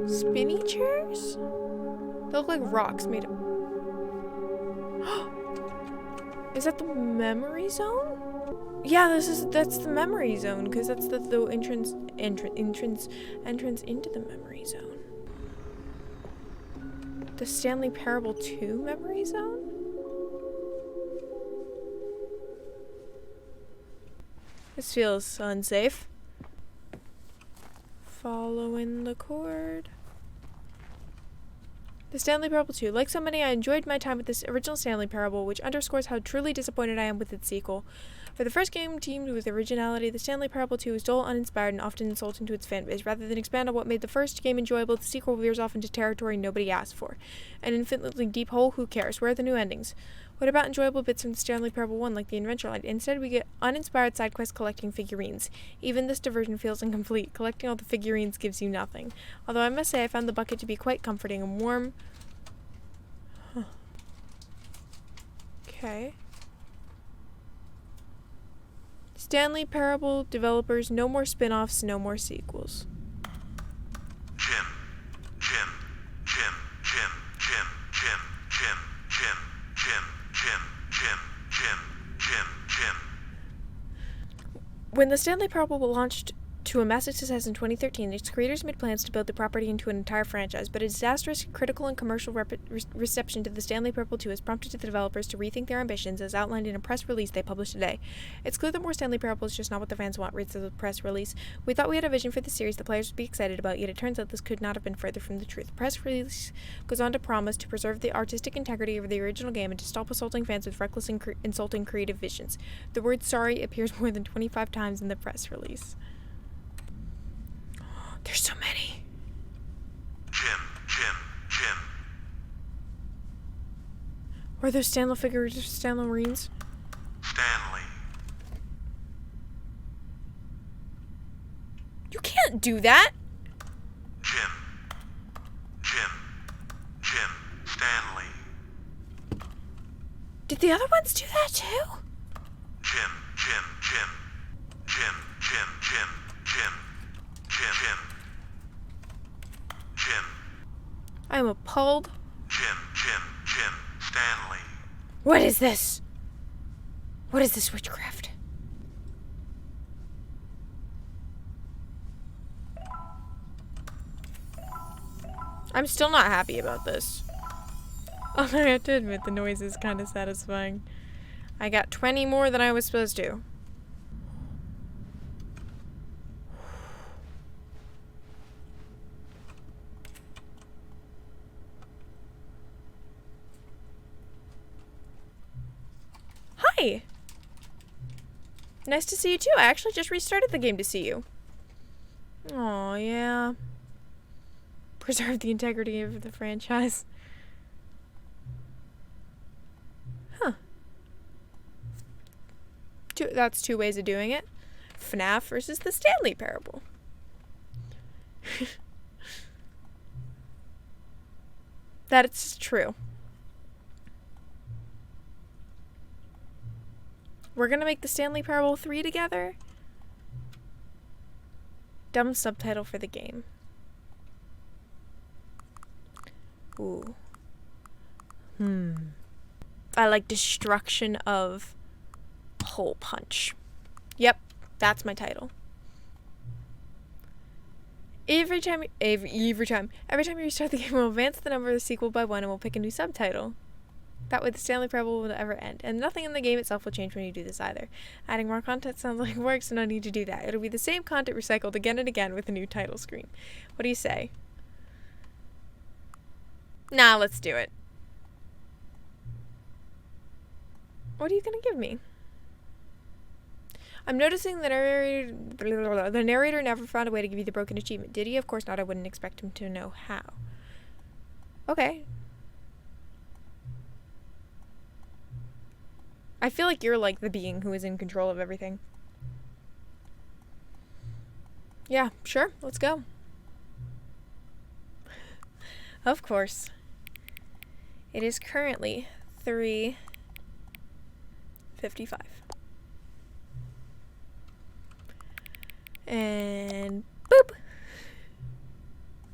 spinny chairs? They look like rocks made of... Is that the memory zone? Yeah, that's the memory zone, because that's the entrance into the memory zone. The Stanley Parable 2 memory zone? This feels unsafe. Following the cord. The Stanley Parable 2. Like so many, I enjoyed my time with this original Stanley Parable, which underscores how truly disappointed I am with its sequel. For the first game teamed with originality, the Stanley Parable 2 is dull, uninspired, and often insulting to its fanbase. Rather than expand on what made the first game enjoyable, the sequel veers off into territory nobody asked for. An infinitely deep hole, who cares? Where are the new endings? What about enjoyable bits from the Stanley Parable 1, like the adventure line? Instead, we get uninspired side quests collecting figurines. Even this diversion feels incomplete. Collecting all the figurines gives you nothing. Although I must say I found the bucket to be quite comforting and warm. Huh. Okay. Stanley Parable developers, no more spin-offs, no more sequels. Jim. When the Stanley Parable launched to a massive success in 2013, its creators made plans to build the property into an entire franchise, but a disastrous critical and commercial reception to the Stanley Parable 2 has prompted the developers to rethink their ambitions, as outlined in a press release they published today. It's clear that more Stanley Parable is just not what the fans want, reads the press release. We thought we had a vision for the series the players would be excited about, yet it turns out this could not have been further from the truth. The press release goes on to promise to preserve the artistic integrity of the original game and to stop assaulting fans with reckless and insulting creative visions. The word sorry appears more than 25 times in the press release. There's so many. Jim. Are those Stanley figures, Stanley Marines? Stanley. You can't do that! Jim. Stanley. Did the other ones do that too? Jim. I am appalled. Jim. Stanley. What is this? What is this witchcraft? I'm still not happy about this. Although I have to admit the noise is kind of satisfying. I got 20 more than I was supposed to. Hi! Nice to see you too. I actually just restarted the game to see you. Oh yeah. Preserve the integrity of the franchise. Huh. That's two ways of doing it. FNAF versus the Stanley Parable. That's true. We're gonna make the Stanley Parable 3 together? Dumb subtitle for the game. Ooh. I like destruction of hole punch. Yep, that's my title. Every time you restart the game, we'll advance the number of the sequel by 1 and we'll pick a new subtitle. That way the Stanley Parable will never end. And nothing in the game itself will change when you do this either. Adding more content sounds like work, so no need to do that. It'll be the same content recycled again and again with a new title screen. What do you say? Nah, let's do it. What are you gonna give me? I'm noticing the narrator never found a way to give you the broken achievement. Did he? Of course not. I wouldn't expect him to know how. Okay. I feel like you're like the being who is in control of everything. Yeah, sure. Let's go. Of course. It is currently 3:55. And boop!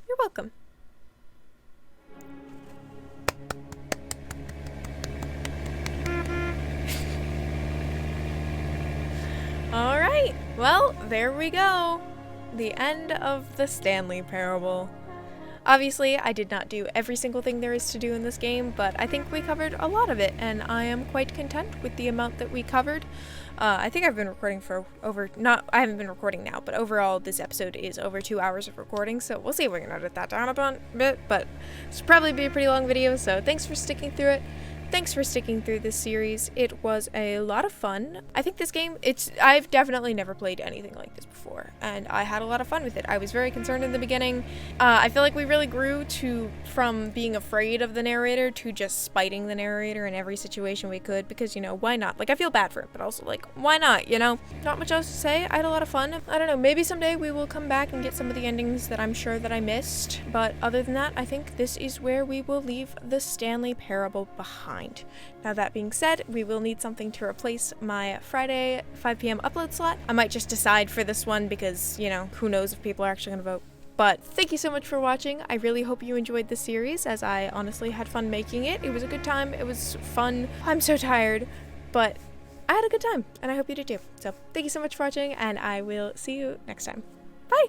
You're welcome. Alright, well, there we go. The end of the Stanley Parable. Obviously, I did not do every single thing there is to do in this game, but I think we covered a lot of it, and I am quite content with the amount that we covered. I think I've been recording for I haven't been recording now, but overall this episode is over 2 hours of recording, so we'll see if we can edit that down a bit, but it's probably be a pretty long video, so thanks for sticking through it. Thanks for sticking through this series. It was a lot of fun. I think this game, I've definitely never played anything like this before, and I had a lot of fun with it. I was very concerned in the beginning. I feel like we really grew from being afraid of the narrator to just spiting the narrator in every situation we could, because, you know, why not? Like, I feel bad for it, but also, like, why not, you know? Not much else to say. I had a lot of fun. I don't know, maybe someday we will come back and get some of the endings that I'm sure that I missed, but other than that, I think this is where we will leave the Stanley Parable behind. Now, that being said, we will need something to replace my Friday 5 p.m. upload slot. I might just decide for this one because, you know, who knows if people are actually going to vote. But thank you so much for watching. I really hope you enjoyed this series, as I honestly had fun making it. It was a good time. It was fun. I'm so tired, but I had a good time, and I hope you did too. So thank you so much for watching, and I will see you next time. Bye!